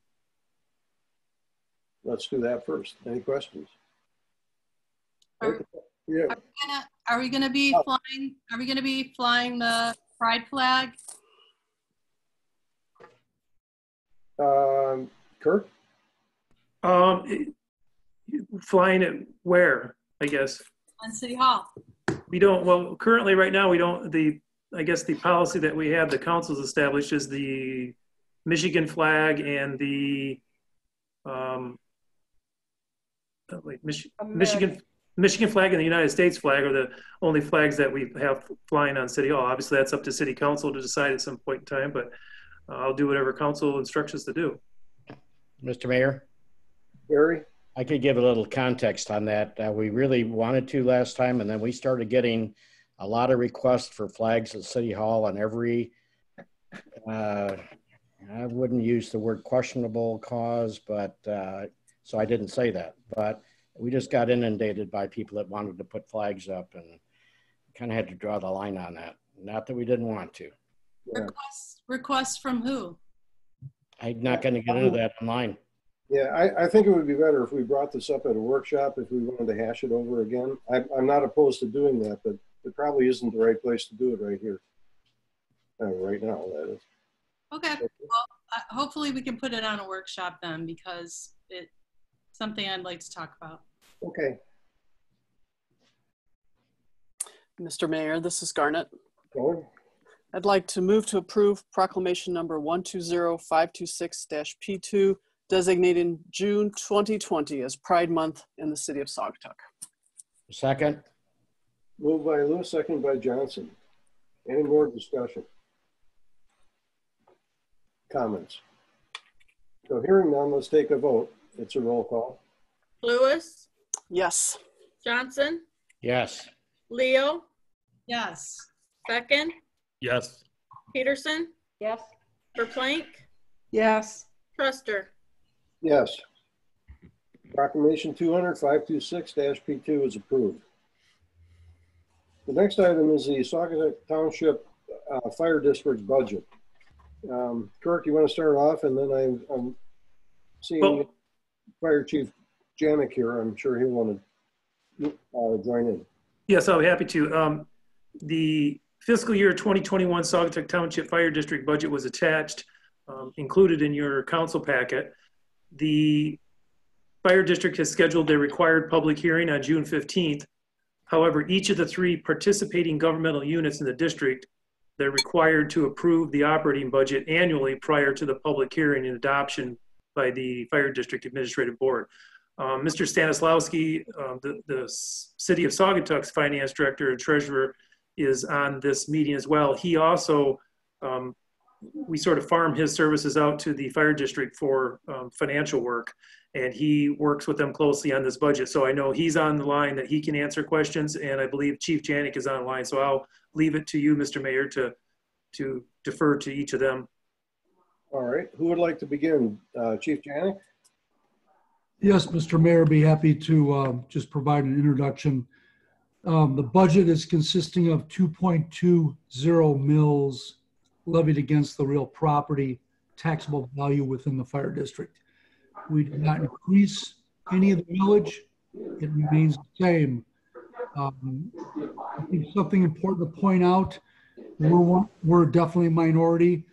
let's do that first. Any questions? Yeah. Are we gonna be flying? Are we gonna be flying the pride flag? Kirk? Flying it where, I guess? On City Hall. We don't, well, currently right now we don't, I guess the policy that we have, the council's established is the Michigan flag and the, Michigan flag and the United States flag are the only flags that we have flying on City Hall. Obviously that's up to City Council to decide at some point in time, but I'll do whatever council instructs us to do. Mr. Mayor? Barry? I could give a little context on that. We really wanted to last time, and then we started getting a lot of requests for flags at City Hall on every, I wouldn't use the word questionable cause, but so I didn't say that. But we just got inundated by people that wanted to put flags up, and kind of had to draw the line on that. Not that we didn't want to. Yeah. Requests from who? I'm not going to get into that online. Yeah, I think it would be better if we brought this up at a workshop, if we wanted to hash it over again. I'm not opposed to doing that, but it probably isn't the right place to do it right here. Right now, that is. Okay, well, hopefully we can put it on a workshop then, because it's something I'd like to talk about. Okay. Mr. Mayor, this is Garnet. Go ahead. I'd like to move to approve proclamation number 120526-P2, designating June 2020 as Pride Month in the city of Saugatuck. Second. Moved by Lewis, second by Johnson. Any more discussion? Comments? So hearing none, let's take a vote. It's a roll call. Lewis, Yes. Johnson, Yes. Leo, Yes. Becken, Yes. Peterson, Yes. Verplank, Yes. Truster. Yes. Proclamation 200-526-P2 is approved. The next item is the Saugatuck Township Fire District budget. Kirk, you want to start off, and then I'm seeing Fire Chief Janik here. I'm sure he'll want to join in. Yes, I'll be happy to. The fiscal year 2021 Saugatuck Township Fire District budget was attached, included in your council packet. The fire district has scheduled their required public hearing on June 15th. However, each of the 3 participating governmental units in the district, they're required to approve the operating budget annually prior to the public hearing and adoption by the Fire District Administrative Board. Mr. Stanislawski, the City of Saugatuck's Finance Director and Treasurer, is on this meeting as well. He also, we sort of farm his services out to the Fire District for financial work, and he works with them closely on this budget. So I know he's on the line that he can answer questions, and I believe Chief Janik is on the line. So I'll leave it to you, Mr. Mayor, to defer to each of them. All right. Who would like to begin? Chief Janik? Yes, Mr. Mayor, be happy to just provide an introduction. The budget is consisting of 2.20 mills levied against the real property taxable value within the fire district. We did not increase any of the millage. It remains the same. I think something important to point out, we're definitely a minority.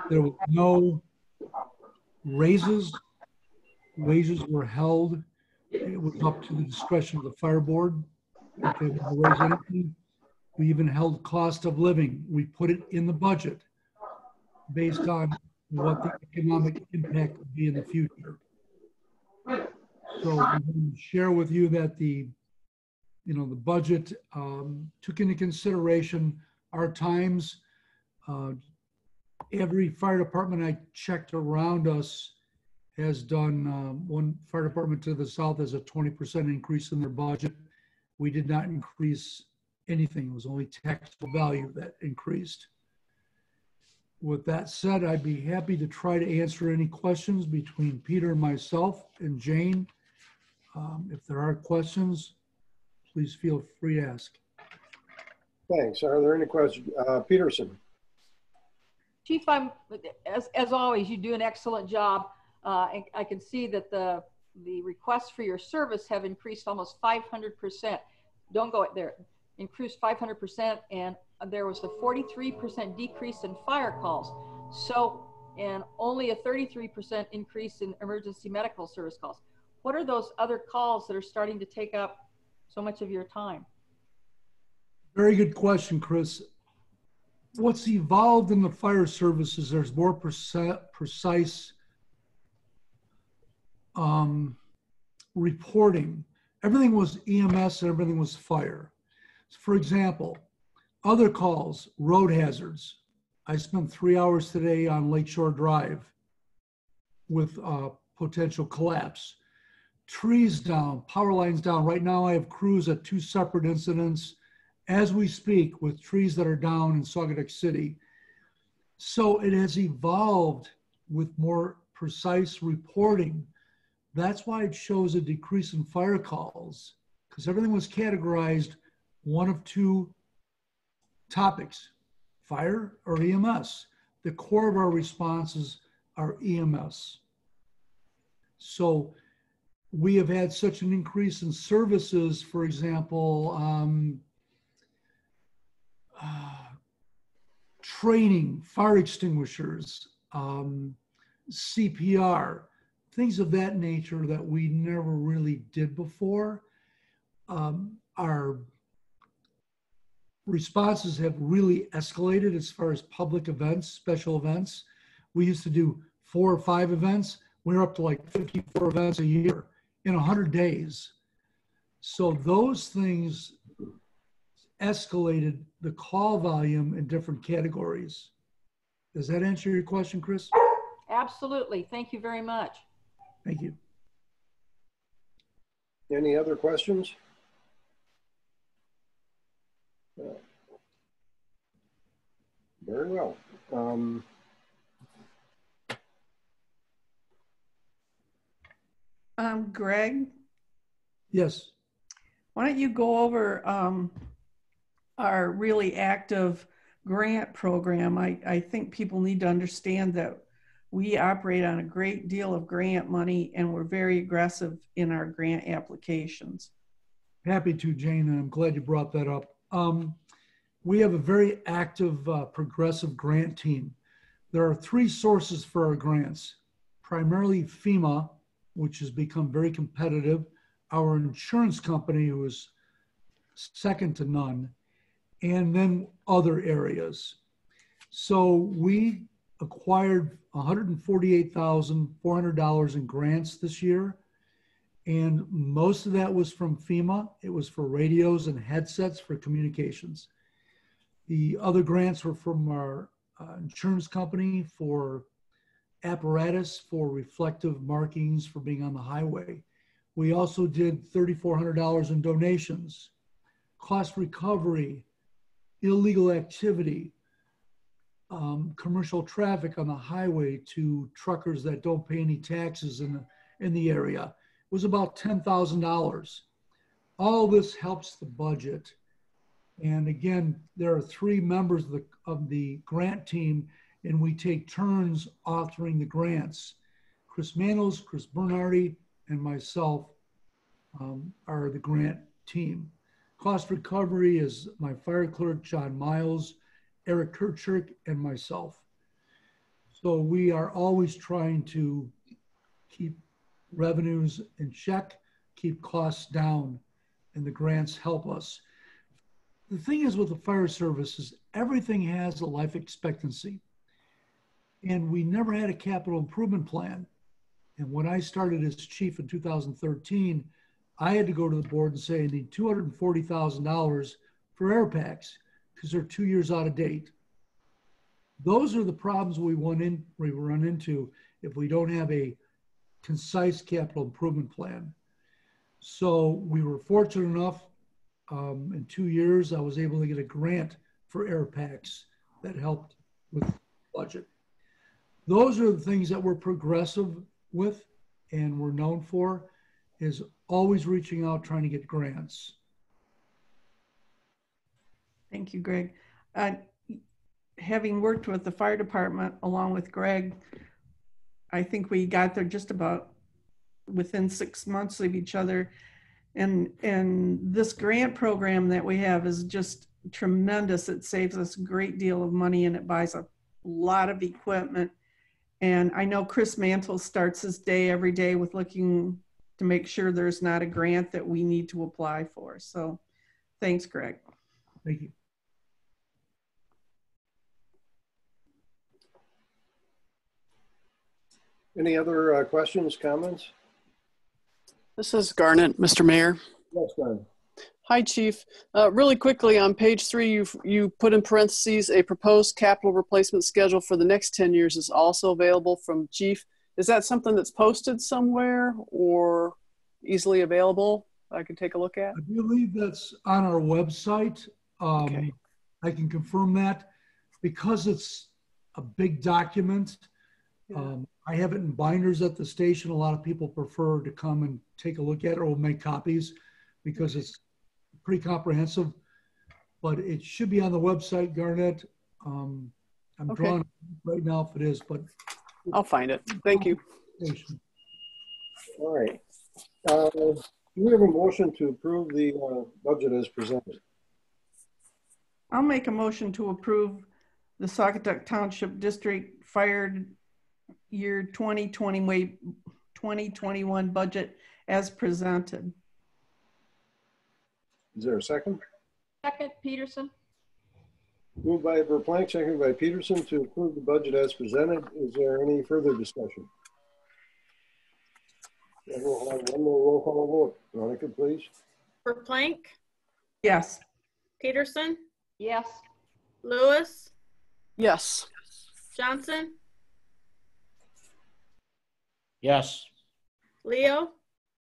There was no raises. Wages were held. It was up to the discretion of the fire board if they would raise anything. We even held cost of living. We put it in the budget based on what the economic impact would be in the future. So I'm going to share with you that the budget took into consideration our times. Every fire department I checked around us has done, one fire department to the south has a 20% increase in their budget. We did not increase anything. It was only taxable value that increased. With that said, I'd be happy to try to answer any questions between Peter and myself and Jane. If there are questions, please feel free to ask. Thanks. Are there any questions? Peterson. Chief, as always, you do an excellent job. I can see that the the requests for your service have increased almost 500%. Don't go there. Increased 500%, and there was a 43% decrease in fire calls. So, and only a 33% increase in emergency medical service calls. What are those other calls that are starting to take up so much of your time? Very good question, Chris. What's evolved in the fire services, there's more precise reporting. Everything was EMS and everything was fire. For example, other calls, road hazards. I spent 3 hours today on Lakeshore Drive with potential collapse. Trees down, power lines down. Right now I have crews at 2 separate incidents as we speak with trees that are down in Saugatuck City. So it has evolved with more precise reporting. That's why it shows a decrease in fire calls, because everything was categorized one of 2 topics, fire or EMS. The core of our responses are EMS. So we have had such an increase in services, for example, training, fire extinguishers, CPR, things of that nature that we never really did before. Our responses have really escalated as far as public events, special events. We used to do 4 or 5 events. We're up to like 54 events a year in 100 days. So those things escalated the call volume in different categories. Does that answer your question, Chris? Absolutely. Thank you very much. Thank you. Any other questions? Very well. Greg? Yes. Why don't you go over our really active grant program? I think people need to understand that we operate on a great deal of grant money and we're very aggressive in our grant applications. Happy to, Jane, and I'm glad you brought that up. We have a very active, progressive grant team. There are 3 sources for our grants, primarily FEMA, which has become very competitive, our insurance company, who is second to none, and then other areas. So we acquired $148,400 in grants this year, and most of that was from FEMA. It was for radios and headsets for communications. The other grants were from our insurance company for apparatus for reflective markings for being on the highway. We also did $3,400 in donations, cost recovery, illegal activity, commercial traffic on the highway to truckers that don't pay any taxes in the area. It was about $10,000. All this helps the budget. And again, there are 3 members of the grant team, and we take turns authoring the grants. Chris Manos, Chris Bernardi, and myself are the grant team. Cost recovery is my fire clerk, John Miles, Eric Kirchherk, and myself. So we are always trying to keep revenues in check, keep costs down, and the grants help us. The thing is with the fire service is everything has a life expectancy. And we never had a capital improvement plan. And when I started as chief in 2013, I had to go to the board and say, I need $240,000 for air packs because they're 2 years out of date. Those are the problems we run into if we don't have a concise capital improvement plan. So we were fortunate enough, in 2 years, I was able to get a grant for air packs that helped with budget. Those are the things that we're progressive with and we're known for, is always reaching out, trying to get grants. Thank you, Greg. Having worked with the fire department along with Greg, I think we got there just about within 6 months of each other. And this grant program that we have is just tremendous. It saves us a great deal of money and it buys a lot of equipment. And I know Chris Mantle starts his day every day with looking to make sure there's not a grant that we need to apply for. So thanks, Greg. Thank you. Any other questions, comments? This is Garnet, Mr. Mayor. Yes, Glenn. Hi, Chief. Really quickly, on page 3, you put in parentheses, a proposed capital replacement schedule for the next 10 years is also available from Chief. Is that something that's posted somewhere or easily available I can take a look at? I believe that's on our website. Okay. I can confirm that. Because it's a big document, I have it in binders at the station. A lot of people prefer to come and take a look at it or we'll make copies because it's pretty comprehensive, but it should be on the website, Garnet. I'm drawing right now if it is, but I'll find it. Thank you. All right. Do we have a motion to approve the budget as presented? I'll make a motion to approve the Saugatuck Township District Fire Year 2021 budget as presented. Is there a second? Second, Peterson. Moved by Verplank, seconded by Peterson to approve the budget as presented. Is there any further discussion? We'll have one more roll call vote. Veronica, please. Verplank, Yes. Peterson, Yes. Lewis, Yes. Johnson, Yes. Leo,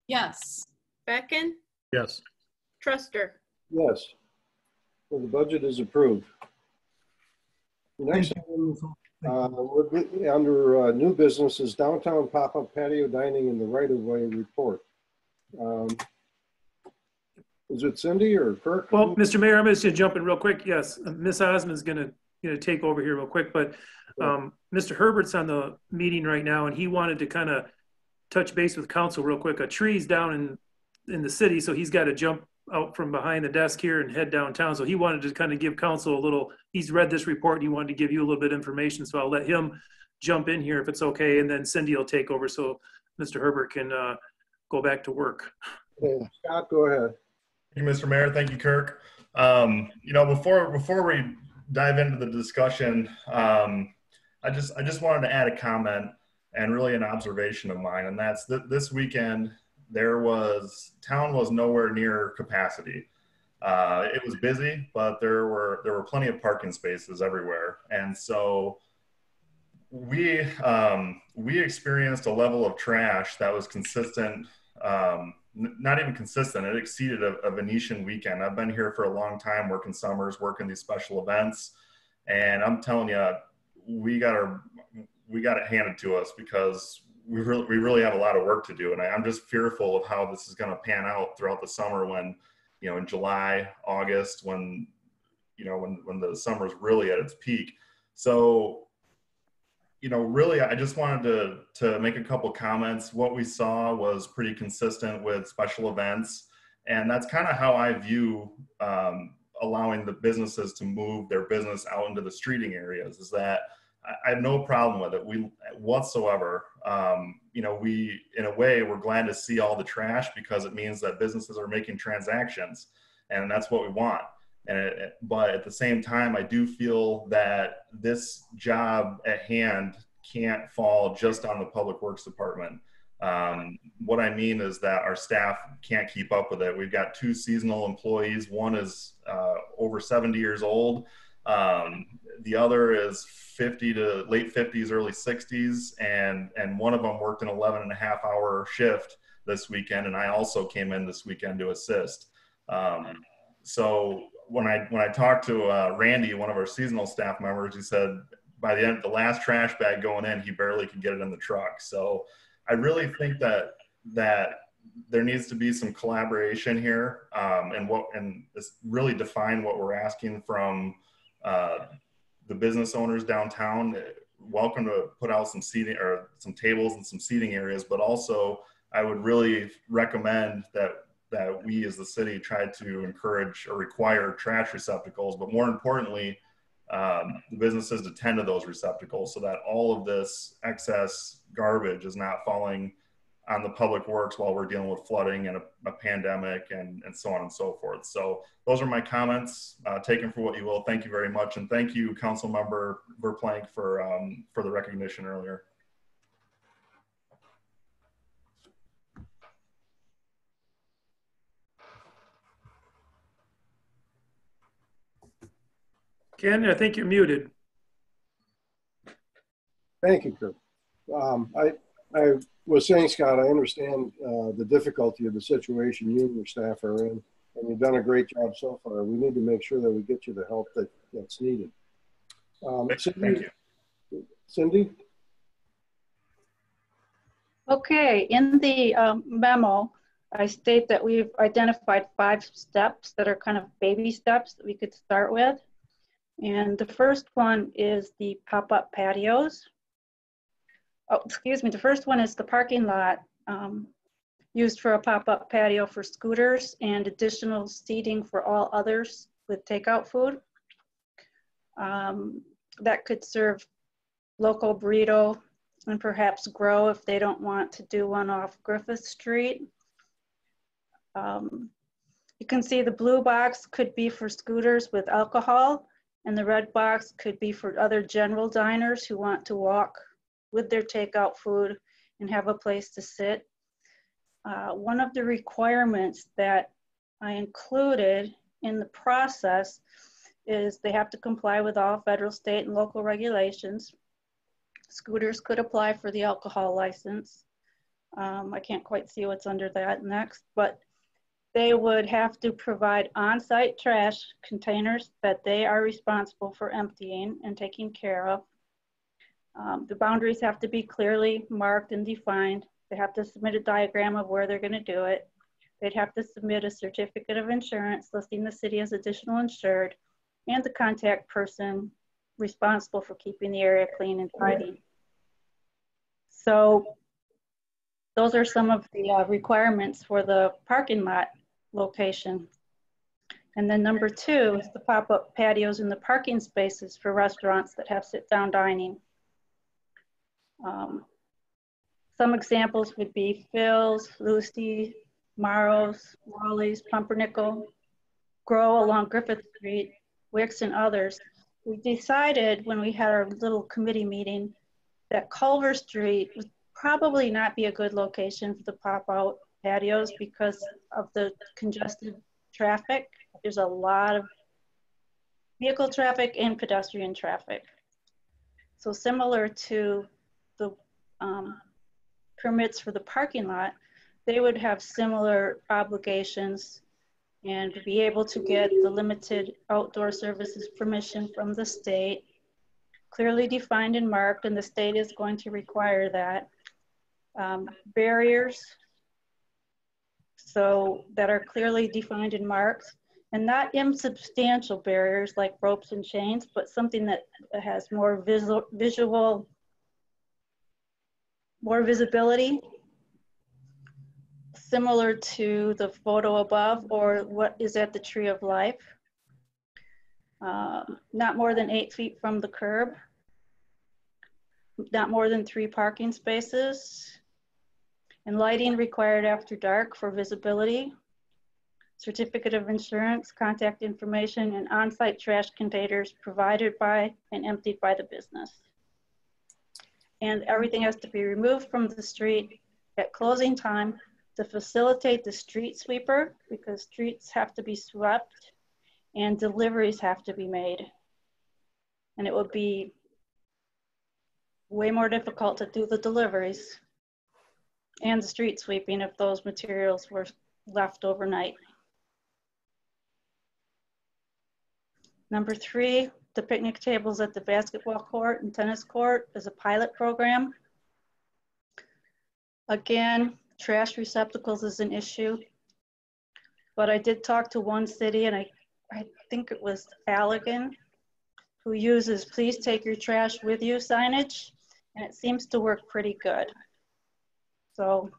Yes. Becken, Yes. Truster. Yes. So the budget is approved. The next item would be under new business is downtown pop-up patio dining in the right-of-way report. Is it Cindy or Kirk? Well, Mr. Mayor, I'm just going to jump in real quick. Yes, Ms. Osmond's going to take over here real quick, but Mr. Herbert's on the meeting right now, and he wanted to kind of touch base with council real quick. A tree's down in the city, so he's got to jump out from behind the desk here and head downtown. So he wanted to kind of give council a little, he's read this report and he wanted to give you a little bit of information. So I'll let him jump in here if it's okay. And then Cindy will take over so Mr. Herbert can go back to work. Okay, Scott, go ahead. Thank you, Mr. Mayor. Thank you, Kirk. You know, before we dive into the discussion, I just wanted to add a comment and really an observation of mine, and that's this weekend town was nowhere near capacity. It was busy, but there were plenty of parking spaces everywhere, and so we experienced a level of trash that was consistent. Not even consistent. It exceeded a Venetian weekend. I've been here for a long time, working summers, working these special events, and I'm telling you, we got it handed to us because we really have a lot of work to do, and I'm just fearful of how this is going to pan out throughout the summer. When in July, August, when the summer is really at its peak. So really, I just wanted to make a couple comments. What we saw was pretty consistent with special events, and that's kind of how I view allowing the businesses to move their business out into the streeting areas. Is that I have no problem with it whatsoever. We, in a way, we're glad to see all the trash because it means that businesses are making transactions, and that's what we want. But at the same time, I do feel that this job at hand can't fall just on the Public Works Department. What I mean is that our staff can't keep up with it. We've got 2 seasonal employees. One is over 70 years old. The other is 50 to late 50s, early 60s. And one of them worked an 11.5-hour shift this weekend. And I also came in this weekend to assist. So when I talked to Randy, one of our seasonal staff members, he said by the end of the last trash bag going in, he barely could get it in the truck. So I really think that there needs to be some collaboration here, and really define what we're asking from the business owners downtown. Welcome to put out some seating or some tables and some seating areas, but also I would really recommend that we as the city try to encourage or require trash receptacles, but more importantly, the businesses to tend to those receptacles so that all of this excess garbage is not falling on the public works while we're dealing with flooding and a pandemic and so on and so forth. So those are my comments. Take them for what you will. Thank you very much. And thank you, Councilmember Verplank, for the recognition earlier. Ken, I think you're muted. Thank you, Kurt. I was saying, Scott, I understand the difficulty of the situation you and your staff are in, and you've done a great job so far. We need to make sure that we get you the help that's needed. Thank you. Cindy? Okay, in the memo, I state that we've identified 5 steps that are kind of baby steps that we could start with. And the first one is the pop-up patios. Oh, excuse me, the first one is the parking lot used for a pop-up patio for scooters and additional seating for all others with takeout food. That could serve local burrito and perhaps grow if they don't want to do one off Griffith Street. You can see the blue box could be for scooters with alcohol, and the red box could be for other general diners who want to walk with their takeout food and have a place to sit. One of the requirements that I included in the process is they have to comply with all federal, state, and local regulations. Scooters could apply for the alcohol license. I can't quite see what's under that next, but they would have to provide on-site trash containers that they are responsible for emptying and taking care of. The boundaries have to be clearly marked and defined. They have to submit a diagram of where they're going to do it. They'd have to submit a certificate of insurance listing the city as additional insured and the contact person responsible for keeping the area clean and tidy. So those are some of the requirements for the parking lot location. And then number 2 is the pop-up patios in the parking spaces for restaurants that have sit-down dining. Some examples would be Phil's, Lucy, Morrow's, Wally's, Pumpernickel, Grow along Griffith Street, Wicks, and others. We decided when we had our little committee meeting that Culver Street would probably not be a good location for the pop-out patios because of the congested traffic. There's a lot of vehicle traffic and pedestrian traffic. So similar to the permits for the parking lot, they would have similar obligations and be able to get the limited outdoor services permission from the state, clearly defined and marked, and the state is going to require that. Barriers, so that are clearly defined and marked, and not insubstantial barriers like ropes and chains, but something that has more more visibility, similar to the photo above or what is at the Tree of Life. Not more than 8 feet from the curb, not more than 3 parking spaces, and lighting required after dark for visibility, certificate of insurance, contact information, and on-site trash containers provided by and emptied by the business. And everything has to be removed from the street at closing time to facilitate the street sweeper, because streets have to be swept and deliveries have to be made. And it would be way more difficult to do the deliveries and the street sweeping if those materials were left overnight. Number 3, the picnic tables at the basketball court and tennis court is a pilot program. Again, trash receptacles is an issue, but I did talk to one city, and I think it was Allegan, who uses "please take your trash with you" signage, and it seems to work pretty good. So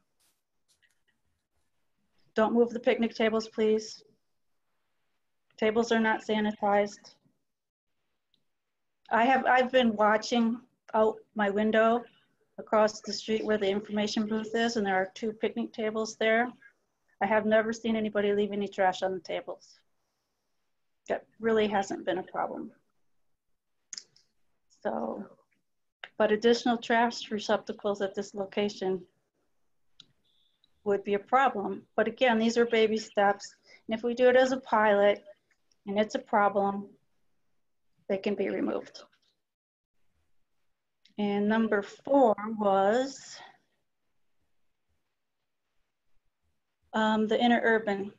Don't move the picnic tables, please. Tables are not sanitized. I've been watching out my window across the street where the information booth is, and there are 2 picnic tables there. I have never seen anybody leave any trash on the tables. That really hasn't been a problem. So, but additional trash receptacles at this location would be a problem. But again, these are baby steps. And if we do it as a pilot and it's a problem, they can be removed. And number 4 was the interurban.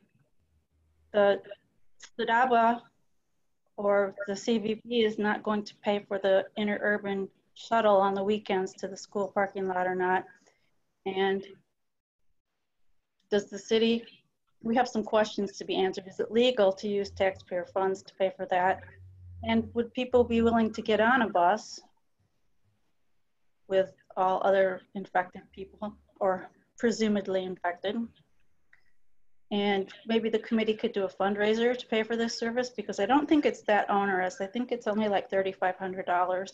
The SDABA or the CVP is not going to pay for the interurban shuttle on the weekends to the school parking lot or not. And does the city, we have some questions to be answered. Is it legal to use taxpayer funds to pay for that? And would people be willing to get on a bus with all other infected people or presumably infected? And maybe the committee could do a fundraiser to pay for this service, because I don't think it's that onerous. I think it's only like $3,500.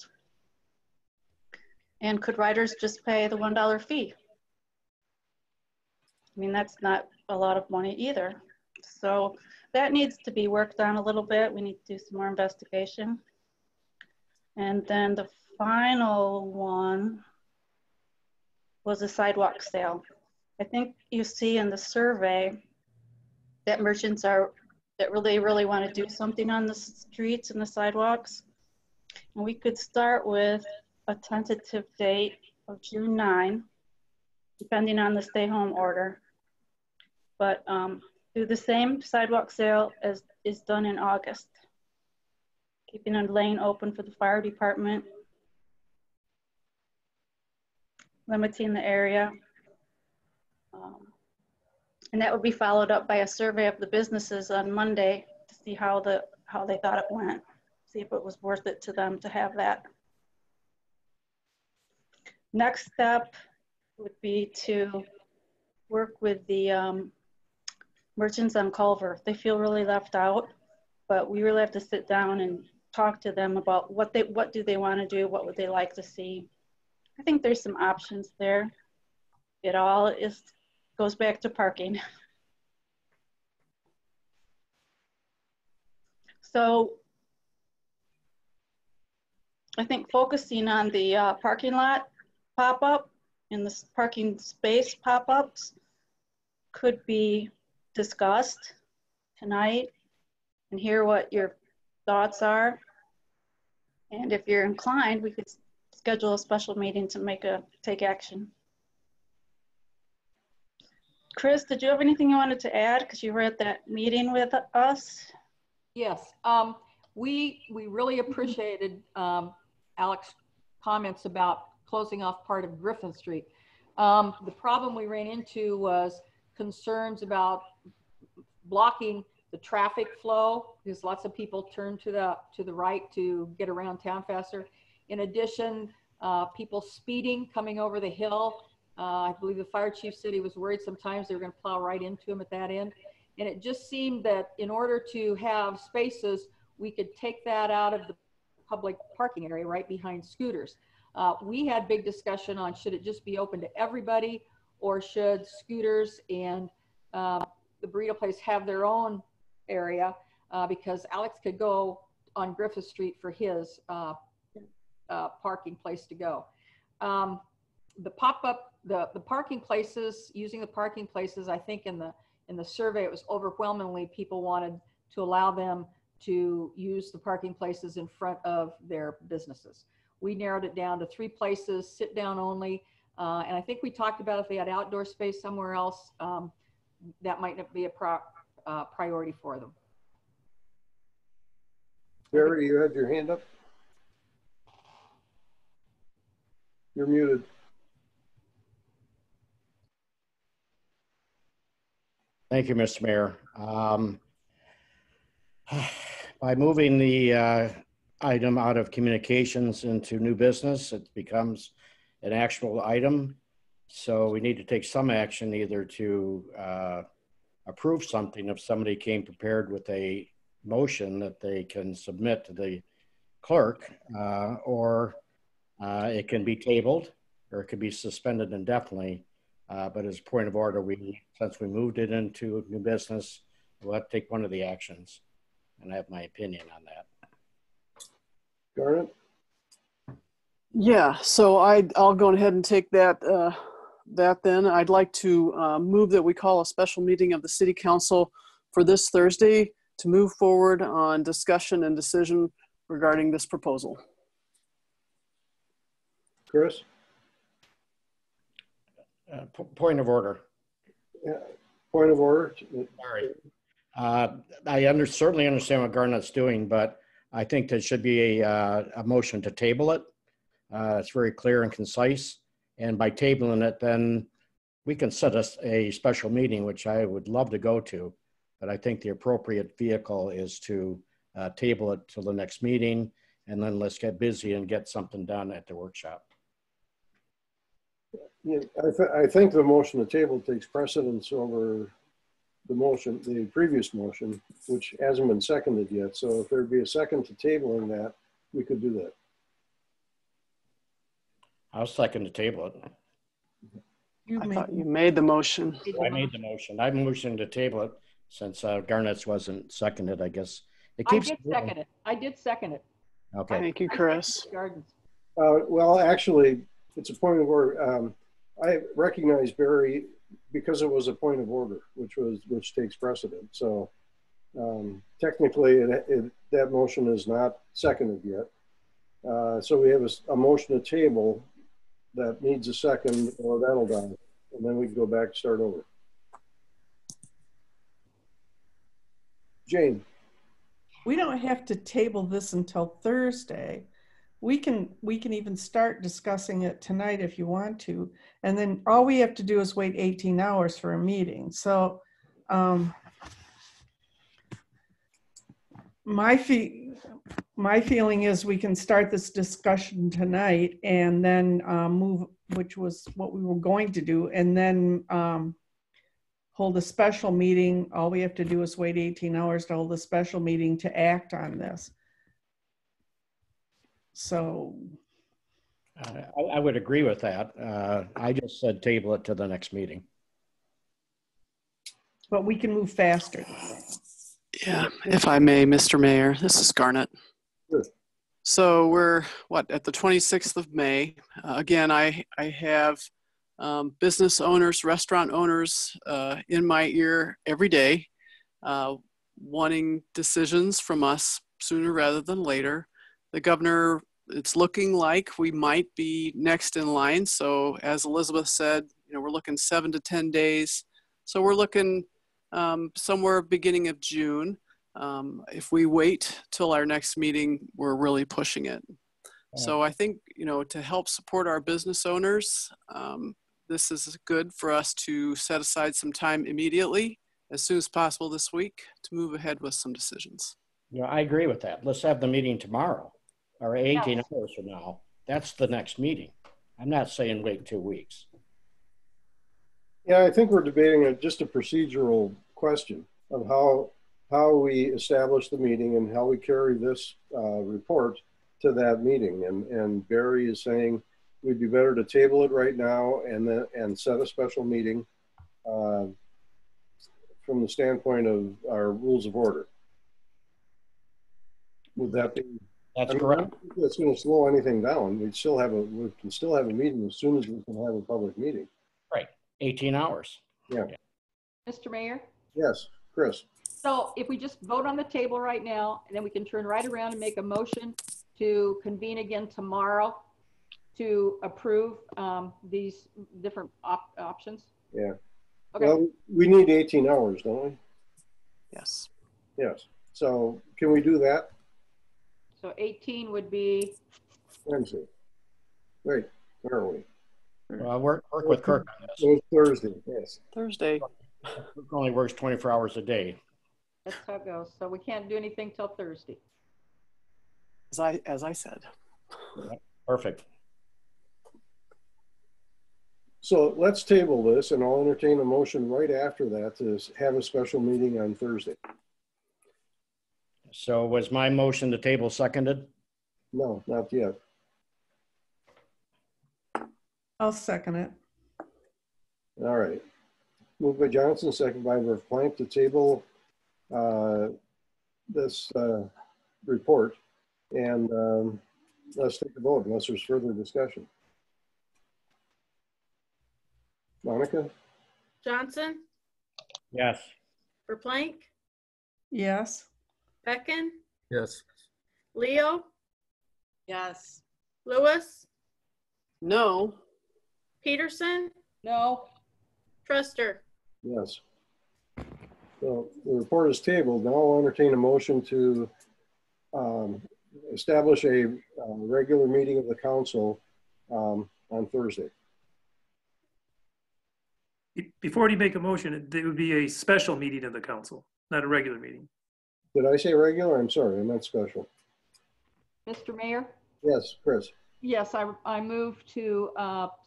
And could riders just pay the $1 fee? I mean, that's not a lot of money either. So that needs to be worked on a little bit. We need to do some more investigation. And then the final one was a sidewalk sale. I think you see in the survey that merchants that really want to do something on the streets and the sidewalks. And we could start with a tentative date of June 9, depending on the stay home order. But do the same sidewalk sale as is done in August. Keeping a lane open for the fire department. Limiting the area. And that would be followed up by a survey of the businesses on Monday to see how they thought it went. See if it was worth it to them to have that. Next step would be to work with the merchants on Culver. They feel really left out, but we really have to sit down and talk to them about what do they want to do, what would they like to see. I think there's some options there. It all goes back to parking. So I think focusing on the parking lot pop-up and the parking space pop-ups could be discussed tonight and hear what your thoughts are. And if you're inclined, we could schedule a special meeting to take action. Chris, did you have anything you wanted to add? Because you were at that meeting with us. Yes, we really appreciated Alex's comments about closing off part of Griffin Street. The problem we ran into was concerns about blocking the traffic flow, because lots of people turn to the right to get around town faster. In addition, people speeding coming over the hill. I believe the fire chief said he was worried sometimes they were going to plow right into him at that end. And it just seemed that in order to have spaces, we could take that out of the public parking area right behind scooters. We had big discussion on should it just be open to everybody, or should scooters and the burrito place have their own area, because Alex could go on Griffith Street for his parking place to go. The pop-up, the parking places, using the parking places, I think in the survey, it was overwhelmingly people wanted to allow them to use the parking places in front of their businesses. We narrowed it down to 3 places, sit down only. And I think we talked about if they had outdoor space somewhere else, that might not be a priority for them. Barry, you had your hand up? You're muted. Thank you, Mr. Mayor. By moving the item out of communications into new business, it becomes an actual item. So we need to take some action either to approve something if somebody came prepared with a motion that they can submit to the clerk, or it can be tabled, or it could be suspended indefinitely. But as a point of order, since we moved it into new business, we'll have to take one of the actions, and I have my opinion on that. Garnet? Yeah, so I'll go ahead and take that then. I'd like to move that we call a special meeting of the City Council for this Thursday to move forward on discussion and decision regarding this proposal. Chris? Point of order. Yeah. Point of order. All right. I certainly understand what Garnet's doing, but I think there should be a motion to table it. It's very clear and concise. And by tabling it, then we can set a special meeting, which I would love to go to. But I think the appropriate vehicle is to table it till the next meeting, and then let's get busy and get something done at the workshop. Yeah, I think the motion to table takes precedence over the previous motion, which hasn't been seconded yet. So if there'd be a second to tabling that, we could do that. I'll second to table it. I thought you made the motion. I made the motion. I motioned to table it since Garnet's wasn't seconded, I guess. I did second it. I did second it. Okay. Thank you, Chris. Well, actually, it's a point of order. I recognize Barry because it was a point of order, which takes precedent. So technically, that motion is not seconded yet. So we have a motion to table that needs a second, or that'll die, and then we can go back and start over. Jane. We don't have to table this until Thursday. We can even start discussing it tonight if you want to. And then all we have to do is wait 18 hours for a meeting. So my feeling is we can start this discussion tonight and then move, which was what we were going to do, and then hold a special meeting. All we have to do is wait 18 hours to hold a special meeting to act on this. So I would agree with that. I just said table it to the next meeting. But we can move faster. Yeah, if I may, Mr. Mayor, this is Garnet. Sure. So we're at the 26th of May. Again, I have business owners, restaurant owners in my ear every day, wanting decisions from us sooner rather than later. The governor, it's looking like we might be next in line. So as Elizabeth said, we're looking 7 to 10 days. So we're looking somewhere beginning of June. If we wait till our next meeting, we're really pushing it. So I think, to help support our business owners, this is good for us to set aside some time immediately, as soon as possible this week, to move ahead with some decisions. Yeah, I agree with that. Let's have the meeting tomorrow or 18 hours from now. That's the next meeting. I'm not saying wait 2 weeks. Yeah, I think we're debating just a procedural question of how we establish the meeting and how we carry this report to that meeting. And Barry is saying we'd be better to table it right now and set a special meeting from the standpoint of our rules of order. Would that be? That's correct. It's going to slow anything down. We can still have a meeting as soon as we can have a public meeting. Right, 18 hours. Yeah. Mr. Mayor? Yes, Chris. So if we just vote on the table right now, and then we can turn right around and make a motion to convene again tomorrow to approve these different options? Yeah. Okay. Well, we need 18 hours, don't we? Yes. Yes. So can we do that? So 18 would be? Wednesday. Wait, where are we? Work with Kirk on this. It was Thursday, yes. Thursday. Kirk only works 24 hours a day. That's how it goes. So we can't do anything till Thursday. As I said. Perfect. So let's table this, and I'll entertain a motion right after that to have a special meeting on Thursday. So was my motion to table seconded? No, not yet. I'll second it. All right. Moved by Johnson, second by Verplank to table this report. And let's take a vote unless there's further discussion. Monica? Johnson, Yes. Verplank, Yes. Becken, Yes. Leo, Yes. Lewis, No. Peterson, No. Truster. Yes. So the report is tabled. Now I'll entertain a motion to establish a regular meeting of the council on Thursday. Before you make a motion, it would be a special meeting of the council, not a regular meeting. Did I say regular? I'm sorry, I meant special. Mr. Mayor? Yes, Chris. Yes, I move to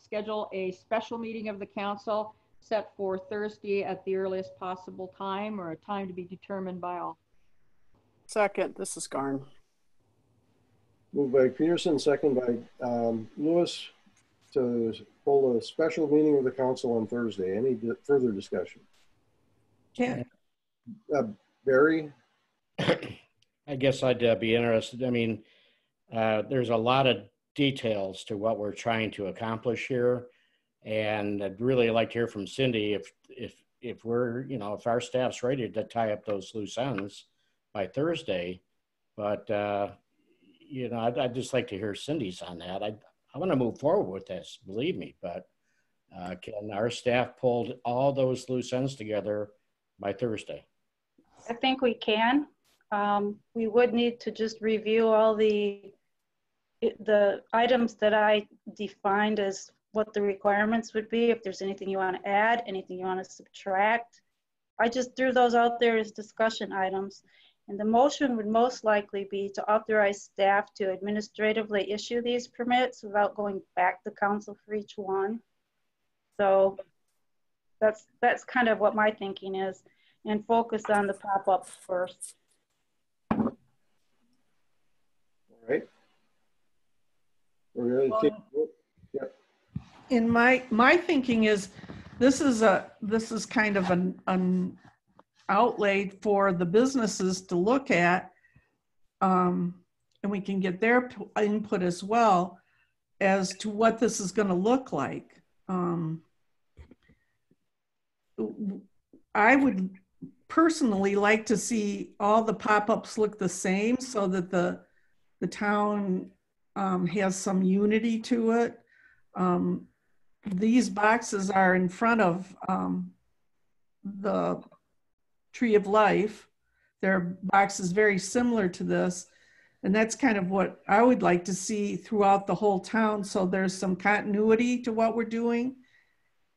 schedule a special meeting of the council set for Thursday at the earliest possible time, or a time to be determined by all. Second, this is Garn. Moved by Peterson, second by Lewis to hold a special meeting of the council on Thursday. Any further discussion? Yeah. Barry? I guess I'd be interested. I mean, there's a lot of details to what we're trying to accomplish here. And I'd really like to hear from Cindy if we're, you know, if our staff's ready to tie up those loose ends by Thursday. But, you know, I'd just like to hear Cindy's on that. I want to move forward with this, believe me, but can our staff pull all those loose ends together by Thursday? I think we can. We would need to just review all the items that I defined as what the requirements would be. If there's anything you want to add, anything you want to subtract. I just threw those out there as discussion items. And the motion would most likely be to authorize staff to administratively issue these permits without going back to council for each one. So that's kind of what my thinking is, and focus on the pop-ups first. All right. We're going to take. Yep. In my thinking is this is kind of an outlay for the businesses to look at, and we can get their input as well as to what this is going to look like. I would personally like to see all the pop-ups look the same so that the town has some unity to it. These boxes are in front of the Tree of Life. They're boxes very similar to this. And that's kind of what I would like to see throughout the whole town. So there's some continuity to what we're doing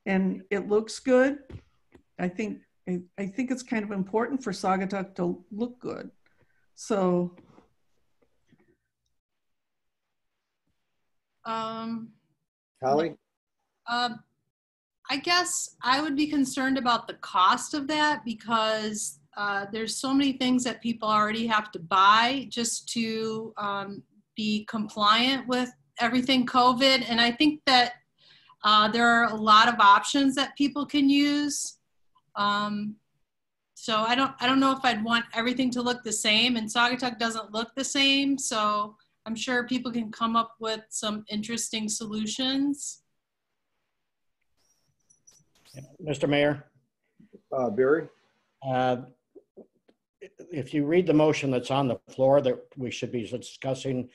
and it looks good. I think it's kind of important for Saugatuck to look good. So. Holly? I guess I would be concerned about the cost of that because there's so many things that people already have to buy just to be compliant with everything COVID. And I think that there are a lot of options that people can use. So I don't know if I'd want everything to look the same, and Saugatuck doesn't look the same. So I'm sure people can come up with some interesting solutions. Mr. Mayor? Barry? If you read the motion that's on the floor that we should be discussing,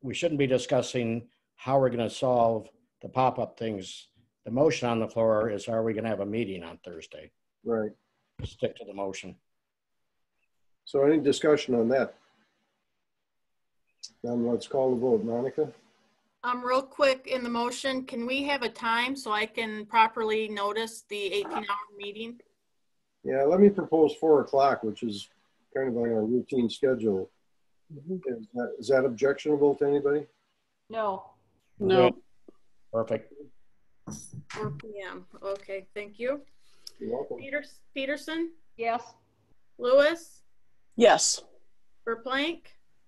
we shouldn't be discussing how we're going to solve the pop-up things. The motion on the floor is, are we going to have a meeting on Thursday? Right. Stick to the motion. So any discussion on that? Then let's call the vote. Monica? Real quick in the motion, can we have a time so I can properly notice the 18-hour meeting? Yeah, let me propose 4 o'clock, which is kind of on our routine schedule. Is that objectionable to anybody? No. No. Perfect. 4 p.m. Okay, thank you. You're welcome. Peterson? Yes. Lewis? Yes. Verplank?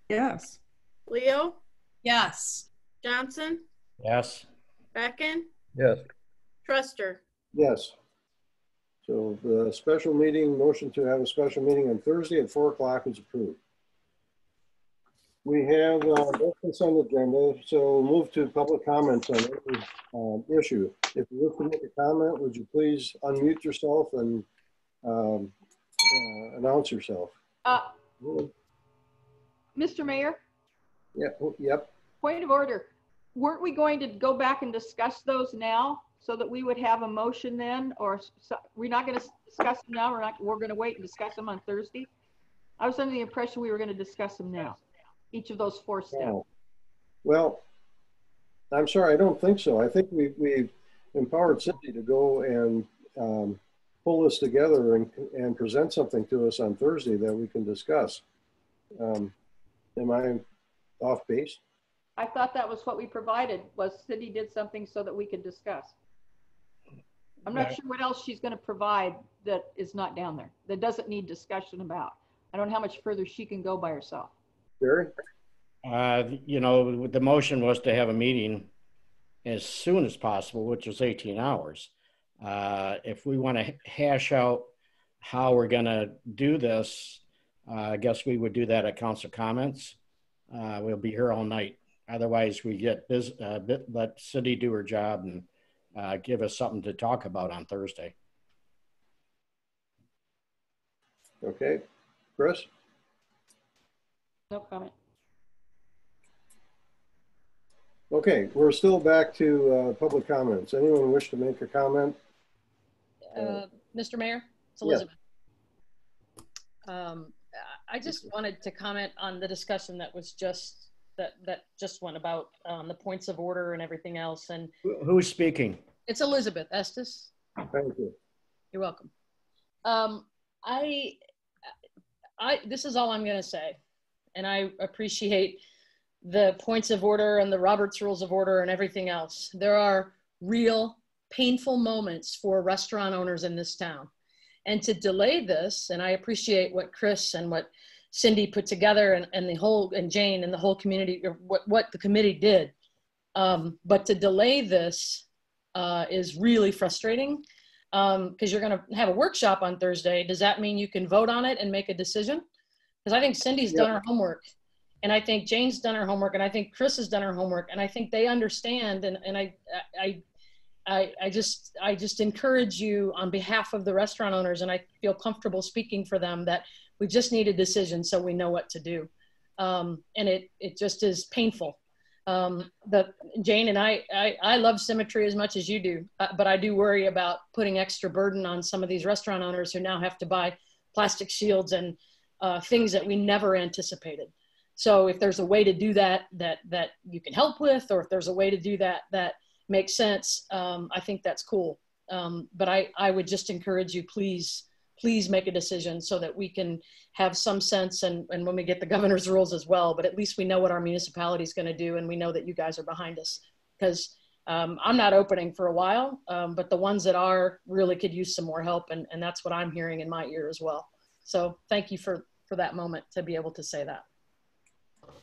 Yes. Leo? Yes. Johnson? Yes. Becken? Yes. Truster? Yes. So the special meeting, motion to have a special meeting on Thursday at 4 o'clock is approved. We have no consent agenda, so we'll move to public comments on every issue. If you wish to make a comment, would you please unmute yourself and announce yourself? Mr. Mayor? Yeah, yep. Point of order. Weren't we going to go back and discuss those now so that we would have a motion then? Or we're not going to discuss them now? We're going to wait and discuss them on Thursday? I was under the impression we were going to discuss them now. Each of those 4 steps. Oh. Well, I'm sorry, I don't think so. I think we've empowered Cindy to go and pull this together and present something to us on Thursday that we can discuss. Am I off base? I thought that was what we provided, was Cindy did something so that we could discuss. I'm not sure what else she's going to provide that is not down there, that doesn't need discussion about. I don't know how much further she can go by herself. Barry? You know, the motion was to have a meeting as soon as possible, which was 18 hours. If we want to hash out how we're going to do this, I guess we would do that at council comments. We'll be here all night. Otherwise, we get let Cindy do her job and give us something to talk about on Thursday. Okay. Chris? No comment. Okay, we're still back to public comments. Anyone wish to make a comment? Mr. Mayor, it's Elizabeth. I just wanted to comment on the discussion that was just that just went about the points of order and everything else. And who's speaking? It's Elizabeth Estes. Thank you. You're welcome. This is all I'm going to say, and I appreciate the points of order and the Robert's Rules of Order and everything else. There are real painful moments for restaurant owners in this town. And to delay this, and I appreciate what Chris and what Cindy put together and Jane and the whole community, or what the committee did. But to delay this is really frustrating because you're going to have a workshop on Thursday. Does that mean you can vote on it and make a decision? Because I think Cindy's done her homework. And I think Jane's done her homework, and I think Chris has done her homework, and I think they understand. And I just encourage you on behalf of the restaurant owners, and I feel comfortable speaking for them, that we just need a decision so we know what to do. And it just is painful. Jane and I love symmetry as much as you do, but I do worry about putting extra burden on some of these restaurant owners who now have to buy plastic shields and things that we never anticipated. So if there's a way to do that you can help with, or if there's a way to do that makes sense, I think that's cool. But I would just encourage you, please make a decision so that we can have some sense, and when we get the governor's rules as well, but at least we know what our municipality is going to do, and we know that you guys are behind us. Because I'm not opening for a while, but the ones that are really could use some more help, and that's what I'm hearing in my ear as well. So thank you for that moment to be able to say that.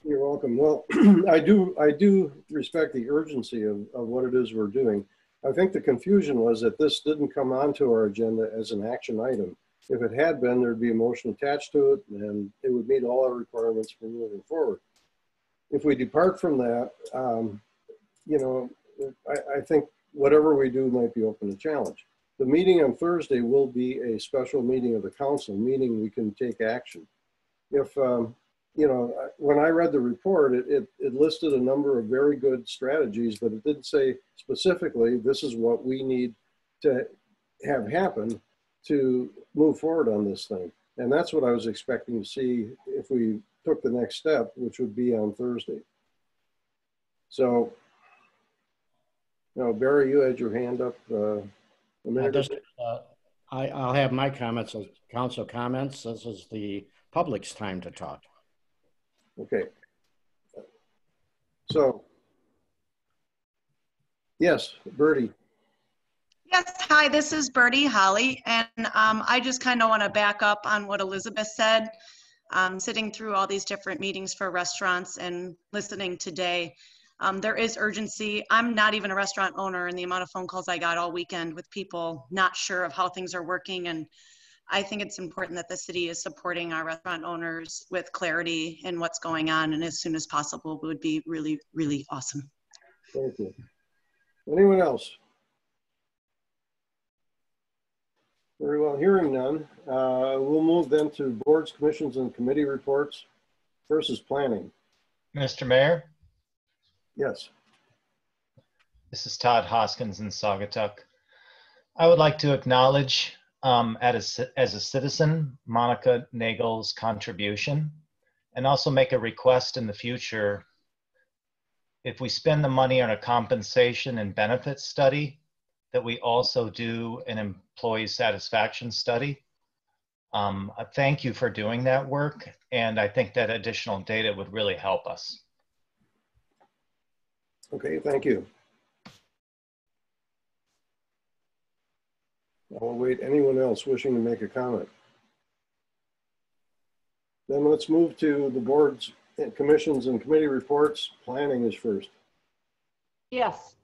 You're welcome. Well, I do respect the urgency of what it is we're doing. I think the confusion was that this didn't come onto our agenda as an action item. If it had been, there'd be a motion attached to it, and it would meet all our requirements for moving forward. If we depart from that, you know, I think whatever we do might be open to challenge. The meeting on Thursday will be a special meeting of the council, meaning we can take action. If you know, when I read the report, it listed a number of very good strategies, but it didn't say specifically, this is what we need to have happen to move forward on this thing. And that's what I was expecting to see if we took the next step, which would be on Thursday. So, you know, Barry, you had your hand up a minute ago. I'll have my comments as council comments. This is the public's time to talk. Okay. So, yes, Bertie. Yes, hi, this is Bertie Holly, and I just kind of want to back up on what Elizabeth said. Sitting through all these different meetings for restaurants and listening today, there is urgency. I'm not even a restaurant owner, and the amount of phone calls I got all weekend with people not sure of how things are working, and I think it's important that the city is supporting our restaurant owners with clarity in what's going on, and as soon as possible would be really, really awesome. Thank you. Anyone else? Very well, hearing none. We'll move then to boards, commissions, and committee reports. First is planning. Mr. Mayor? Yes. This is Todd Hoskins in Saugatuck. I would like to acknowledge as a citizen, Monica Nagel's contribution, and also make a request in the future. If we spend the money on a compensation and benefits study, that we also do an employee satisfaction study. Thank you for doing that work, and I think that additional data would really help us. Okay, thank you. I'll wait anyone else wishing to make a comment. Then let's move to the boards, commissions, and committee reports. Planning is first. Yes,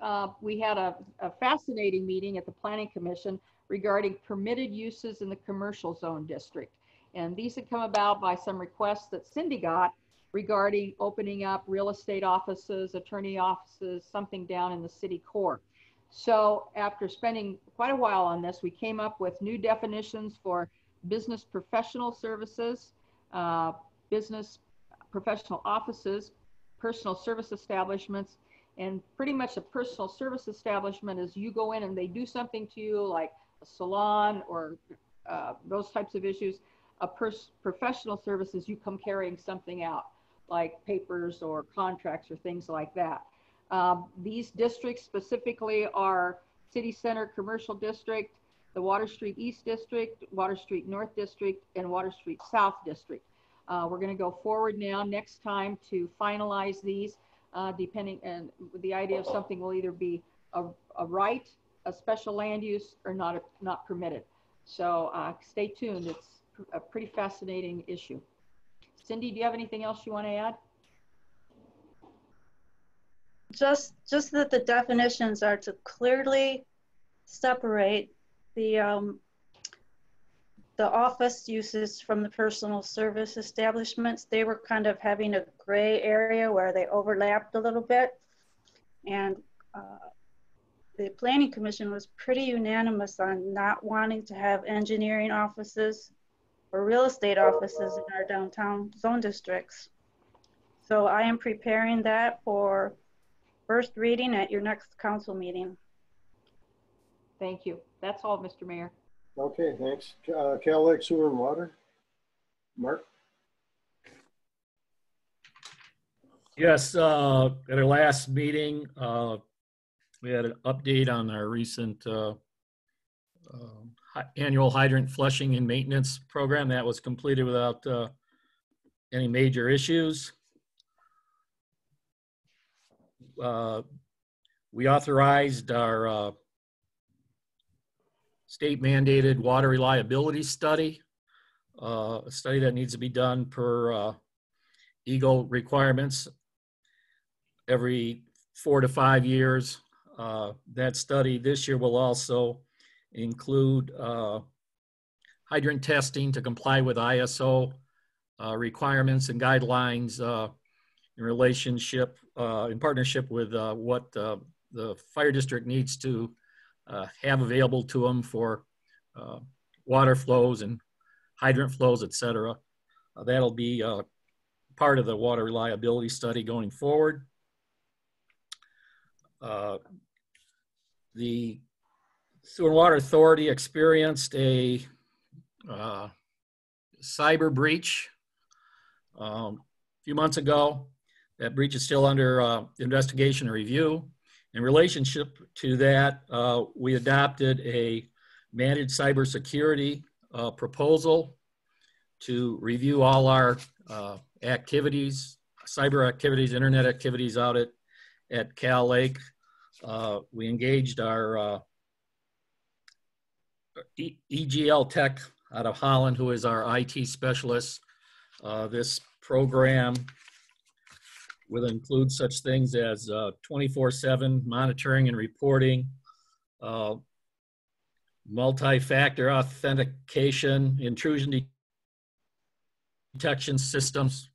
we had a fascinating meeting at the Planning Commission regarding permitted uses in the commercial zone district. And these had come about by some requests that Cindy got regarding opening up real estate offices, attorney offices, something down in the city core. So after spending quite a while on this, we came up with new definitions for business professional services, business professional offices, personal service establishments, and pretty much a personal service establishment is you go in and they do something to you like a salon or those types of issues. A professional services, you come carrying something out like papers or contracts or things like that. These districts specifically are City Center Commercial District, the Water Street East District, Water Street North District, and Water Street South District. We're going to go forward now next time to finalize these. Depending, and the idea of something will either be a right, a special land use, or not permitted. So stay tuned. It's a pretty fascinating issue. Cindy, do you have anything else you want to add? Just that the definitions are to clearly separate the office uses from the personal service establishments. They were kind of having a gray area where they overlapped a little bit. And the Planning Commission was pretty unanimous on not wanting to have engineering offices or real estate offices in our downtown zone districts. So I am preparing that for first reading at your next council meeting. Thank you. That's all, Mr. Mayor. Okay, thanks. Cal Lake Sewer and Water. Mark? Yes, at our last meeting, we had an update on our recent annual hydrant flushing and maintenance program that was completed without any major issues. We authorized our state mandated water reliability study, a study that needs to be done per EGLE requirements every 4 to 5 years. That study this year will also include hydrant testing to comply with ISO requirements and guidelines in relationship, in partnership with what the fire district needs to have available to them for water flows and hydrant flows, et cetera. That'll be part of the water reliability study going forward. The Sewer and Water Authority experienced a cyber breach a few months ago. That breach is still under investigation and review. In relationship to that, we adopted a managed cybersecurity proposal to review all our activities, cyber activities, internet activities out at Cal Lake. We engaged our EGL Tech out of Holland, who is our IT specialist. This program will include such things as 24/7 monitoring and reporting, multi-factor authentication, intrusion detection systems,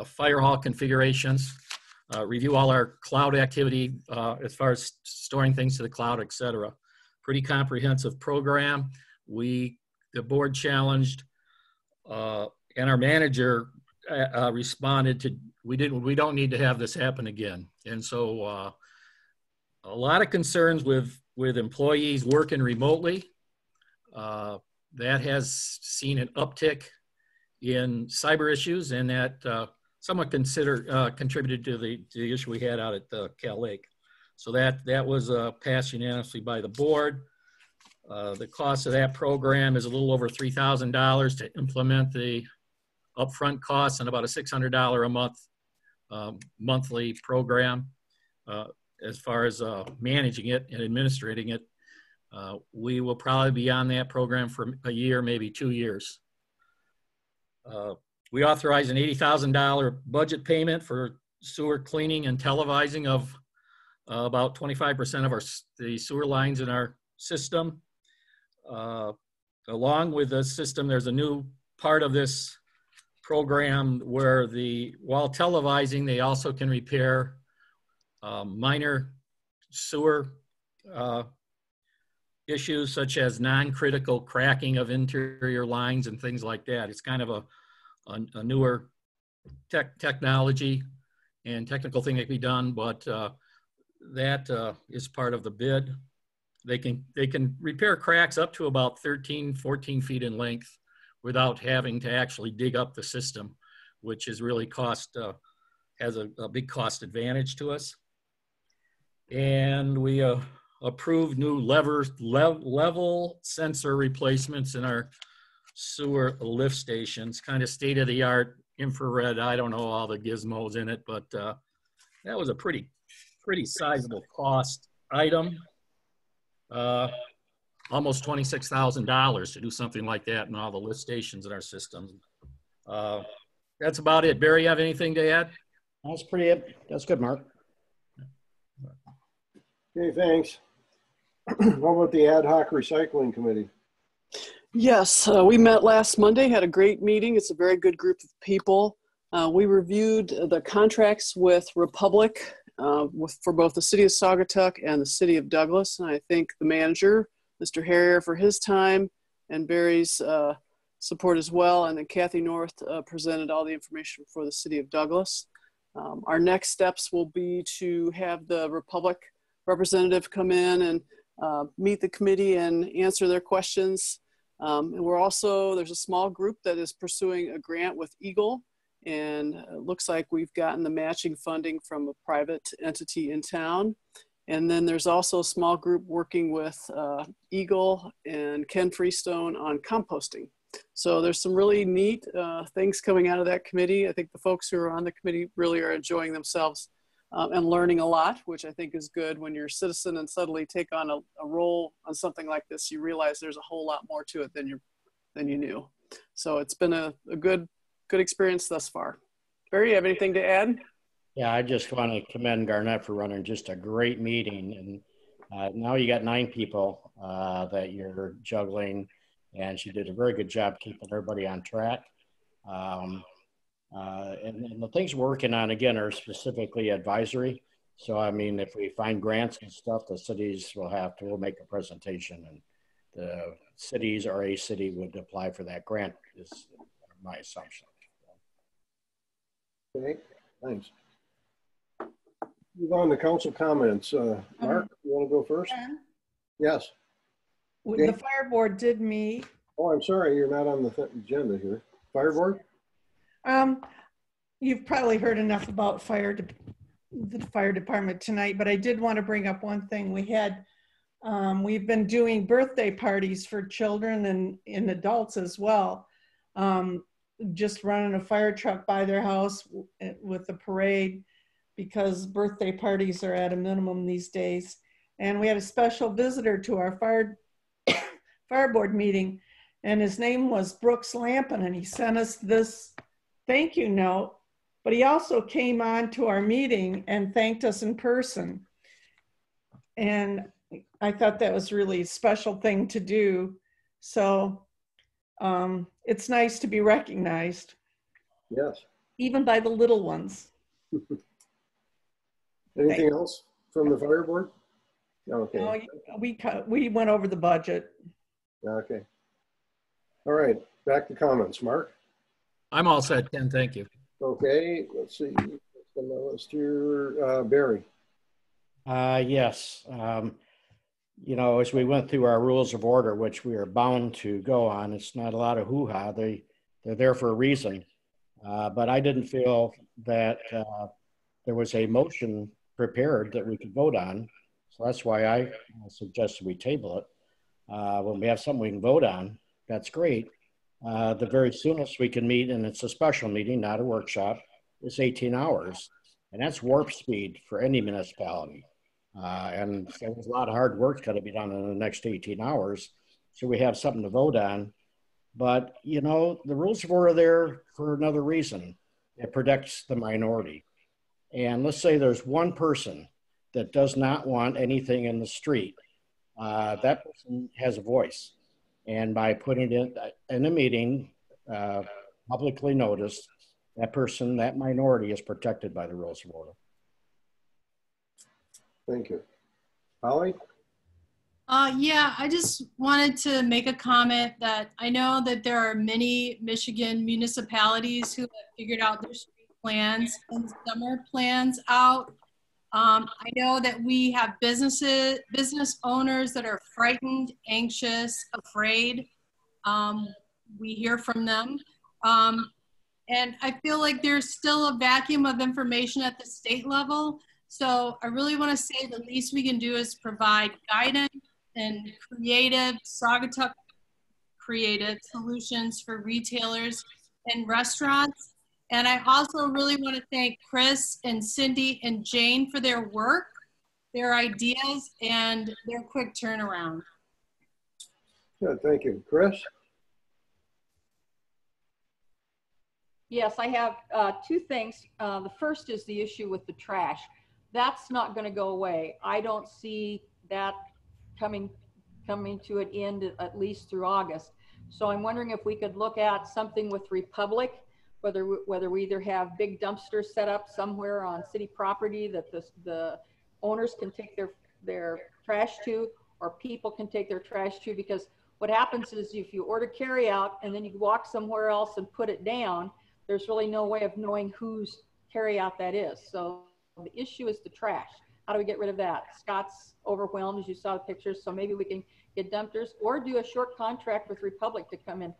firewall configurations, review all our cloud activity as far as storing things to the cloud, etc. Pretty comprehensive program. The board challenged and our manager responded to, we don't need to have this happen again. And so a lot of concerns with employees working remotely. That has seen an uptick in cyber issues, and that somewhat contributed to the issue we had out at Cal Lake. So that was passed unanimously by the board. The cost of that program is a little over $3,000 to implement the upfront costs and about a $600 a month monthly program. As far as managing it and administrating it, we will probably be on that program for a year, maybe 2 years. We authorized an $80,000 budget payment for sewer cleaning and televising of about 25% of the sewer lines in our system. Along with the system, there's a new part of this program where while televising, they also can repair minor sewer issues such as non-critical cracking of interior lines and things like that. It's kind of a newer technology and technical thing that can be done, but that is part of the bid. They can repair cracks up to about 13, 14 feet in length without having to actually dig up the system, which is really has a big cost advantage to us. And we approved new level sensor replacements in our sewer lift stations, kind of state-of-the-art infrared. I don't know all the gizmos in it, but that was a pretty sizable cost item. Almost $26,000 to do something like that in all the lift stations in our system. That's about it. Barry, you have anything to add? That's pretty it. That's good, Mark. Okay, thanks. How about the ad hoc recycling committee? Yes, we met last Monday, had a great meeting. It's a very good group of people. We reviewed the contracts with Republic for both the city of Saugatuck and the city of Douglas. And I thank the manager, Mr. Harrier, for his time and Barry's support as well. And then Kathy North presented all the information for the city of Douglas. Our next steps will be to have the Republic representative come in and meet the committee and answer their questions. And there's a small group that is pursuing a grant with Eagle, and it looks like we've gotten the matching funding from a private entity in town. And then there's also a small group working with Eagle and Ken Freestone on composting. So there's some really neat things coming out of that committee. I think the folks who are on the committee really are enjoying themselves and learning a lot, which I think is good. When you're a citizen and suddenly take on a role on something like this, you realize there's a whole lot more to it than you knew. So it's been a good experience thus far. Barry, you have anything to add? Yeah, I just want to commend Garnett for running just a great meeting. And now you got 9 people that you're juggling, and she did a very good job keeping everybody on track. And the things we're working on, again, are specifically advisory. So, I mean, if we find grants and stuff, the cities we'll make a presentation, and the cities or a city would apply for that grant, is my assumption. Okay, thanks. Move on to council comments. Mark, you want to go first? Yes. The fire board did meet. Oh, I'm sorry, you're not on the agenda here. Fire board? You've probably heard enough about the fire department tonight, but I did want to bring up one thing. We've been doing birthday parties for children and adults as well. Just running a fire truck by their house with the parade, because birthday parties are at a minimum these days. And we had a special visitor to our fire board meeting, and his name was Brooks Lampin, and he sent us this thank you note, but he also came on to our meeting and thanked us in person. And I thought that was really a special thing to do. So it's nice to be recognized. Yes. Even by the little ones. Anything else from the fire board? Okay. No, we went over the budget. Okay. All right, back to comments. Mark? I'm all set, Ken, thank you. Okay, let's see. What's on the list here? Barry? Yes. You know, as we went through our rules of order, which we are bound to go on, it's not a lot of hoo-ha. They're there for a reason. But I didn't feel that there was a motion prepared that we could vote on. So that's why I suggested we table it. When we have something we can vote on, that's great. The very soonest we can meet, and it's a special meeting, not a workshop, is 18 hours. And that's warp speed for any municipality. And so there's a lot of hard work got to be done in the next 18 hours. So we have something to vote on. But, you know, the rules of order are there for another reason. It protects the minority. And let's say there's one person that does not want anything in the street. That person has a voice. And by putting it in a meeting, publicly noticed, that person, that minority is protected by the rules of order. Thank you. Holly? Yeah, I just wanted to make a comment that I know that there are many Michigan municipalities who have figured out their street plans and summer plans out. I know that we have business owners that are frightened, anxious, afraid. We hear from them. And I feel like there's still a vacuum of information at the state level. So I really want to say the least we can do is provide guidance and creative, Saugatuck creative solutions for retailers and restaurants. And I also really want to thank Chris and Cindy and Jane for their work, their ideas, and their quick turnaround. Good, thank you. Chris? Yes, I have two things. The first is the issue with the trash. That's not going to go away. I don't see that coming to an end at least through August. So I'm wondering if we could look at something with Republic, whether we either have big dumpsters set up somewhere on city property that the owners can take their trash to, or people can take their trash to, because what happens is if you order carry out and then you walk somewhere else and put it down, there's really no way of knowing whose carry out that is. So the issue is the trash. How do we get rid of that? Scott's overwhelmed, as you saw the pictures, so maybe we can get dumpsters or do a short contract with Republic to come in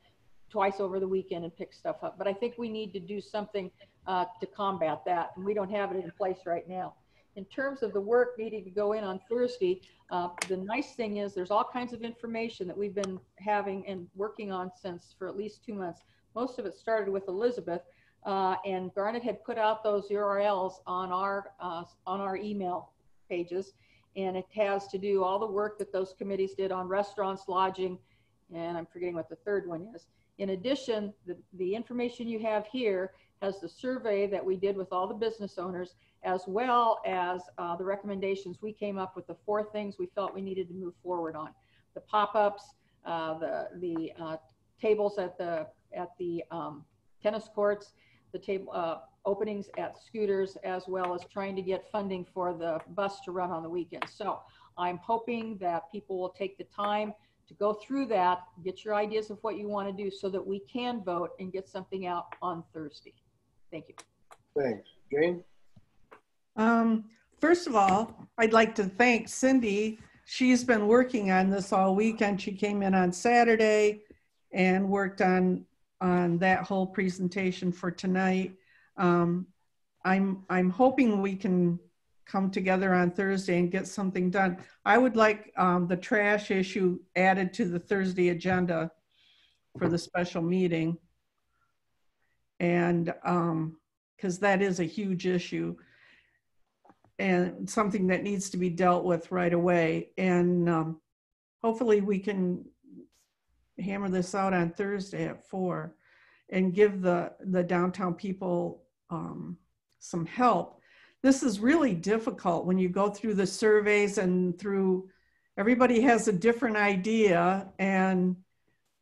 twice over the weekend and pick stuff up. But I think we need to do something to combat that, and we don't have it in place right now. In terms of the work needing to go in on Thursday, the nice thing is there's all kinds of information that we've been having and working on since for at least 2 months. Most of it started with Elizabeth, and Garnet had put out those URLs on our email pages, and it has to do all the work that those committees did on restaurants, lodging, and I'm forgetting what the third one is. In addition, the information you have here has the survey that we did with all the business owners, as well as the recommendations. We came up with the 4 things we felt we needed to move forward on: the pop-ups, the tables at the tennis courts, the table openings at scooters, as well as trying to get funding for the bus to run on the weekends. So I'm hoping that people will take the time to go through that, get your ideas of what you want to do so that we can vote and get something out on Thursday. Thank you. Thanks. Jane? First of all, I'd like to thank Cindy. She's been working on this all weekend. She came in on Saturday and worked on that whole presentation for tonight. I'm hoping we can come together on Thursday and get something done. I would like the trash issue added to the Thursday agenda for the special meeting. And because that is a huge issue and something that needs to be dealt with right away. And hopefully we can hammer this out on Thursday at 4 and give the downtown people some help. This is really difficult when you go through the surveys and through, everybody has a different idea, and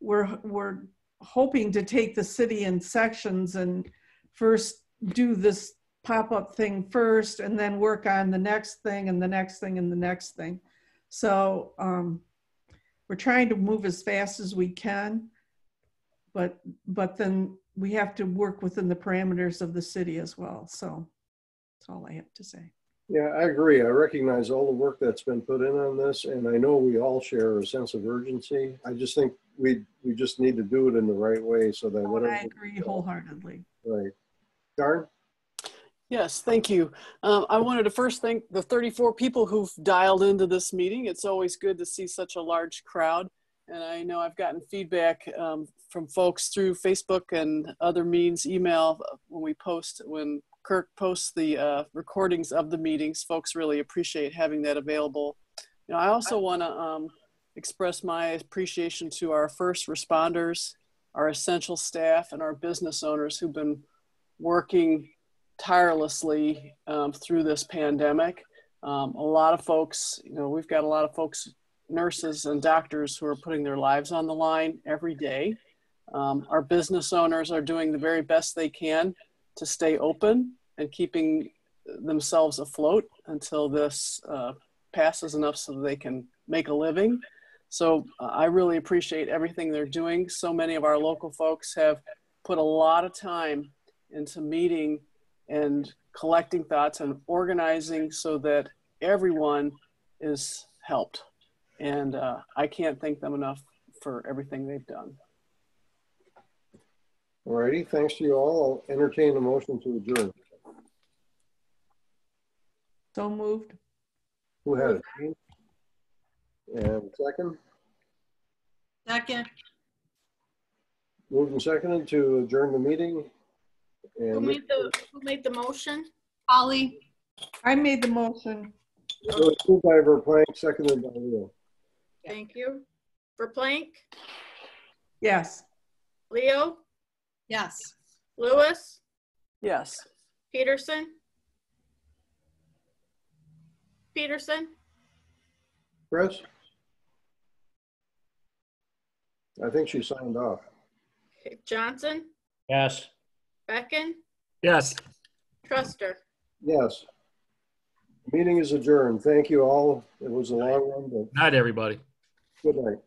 we're hoping to take the city in sections and first do this pop-up thing first and then work on the next thing and the next thing and the next thing. So we're trying to move as fast as we can, but then we have to work within the parameters of the city as well. So that's all I have to say. Yeah, I agree. I recognize all the work that's been put in on this, and I know we all share a sense of urgency. I just think we just need to do it in the right way so that whatever. I agree wholeheartedly. Right. Darn? Yes, thank you. I wanted to first thank the 34 people who've dialed into this meeting. It's always good to see such a large crowd. And I know I've gotten feedback from folks through Facebook and other means, email, when Kirk posts the recordings of the meetings. Folks really appreciate having that available. You know, I also want to express my appreciation to our first responders, our essential staff, and our business owners who've been working tirelessly through this pandemic. A lot of folks, you know, we've got a lot of folks, nurses and doctors, who are putting their lives on the line every day. Our business owners are doing the very best they can to stay open and keeping themselves afloat until this passes enough so that they can make a living. So I really appreciate everything they're doing. So many of our local folks have put a lot of time into meeting and collecting thoughts and organizing so that everyone is helped. And I can't thank them enough for everything they've done. All righty, thanks to you all. I'll entertain a motion to adjourn. So moved. Who had it? And second? Second. Moved and seconded to adjourn the meeting. And Who made the motion? Holly. I made the motion. So it's moved by Verplank, seconded by Leo. Thank you. Verplank? Yes. Leo? Yes. Lewis? Yes. Peterson? Peterson? Chris? I think she signed off. Johnson? Yes. Becken? Yes. Truster? Yes. Meeting is adjourned. Thank you all. It was a long one, but Night, everybody. good night.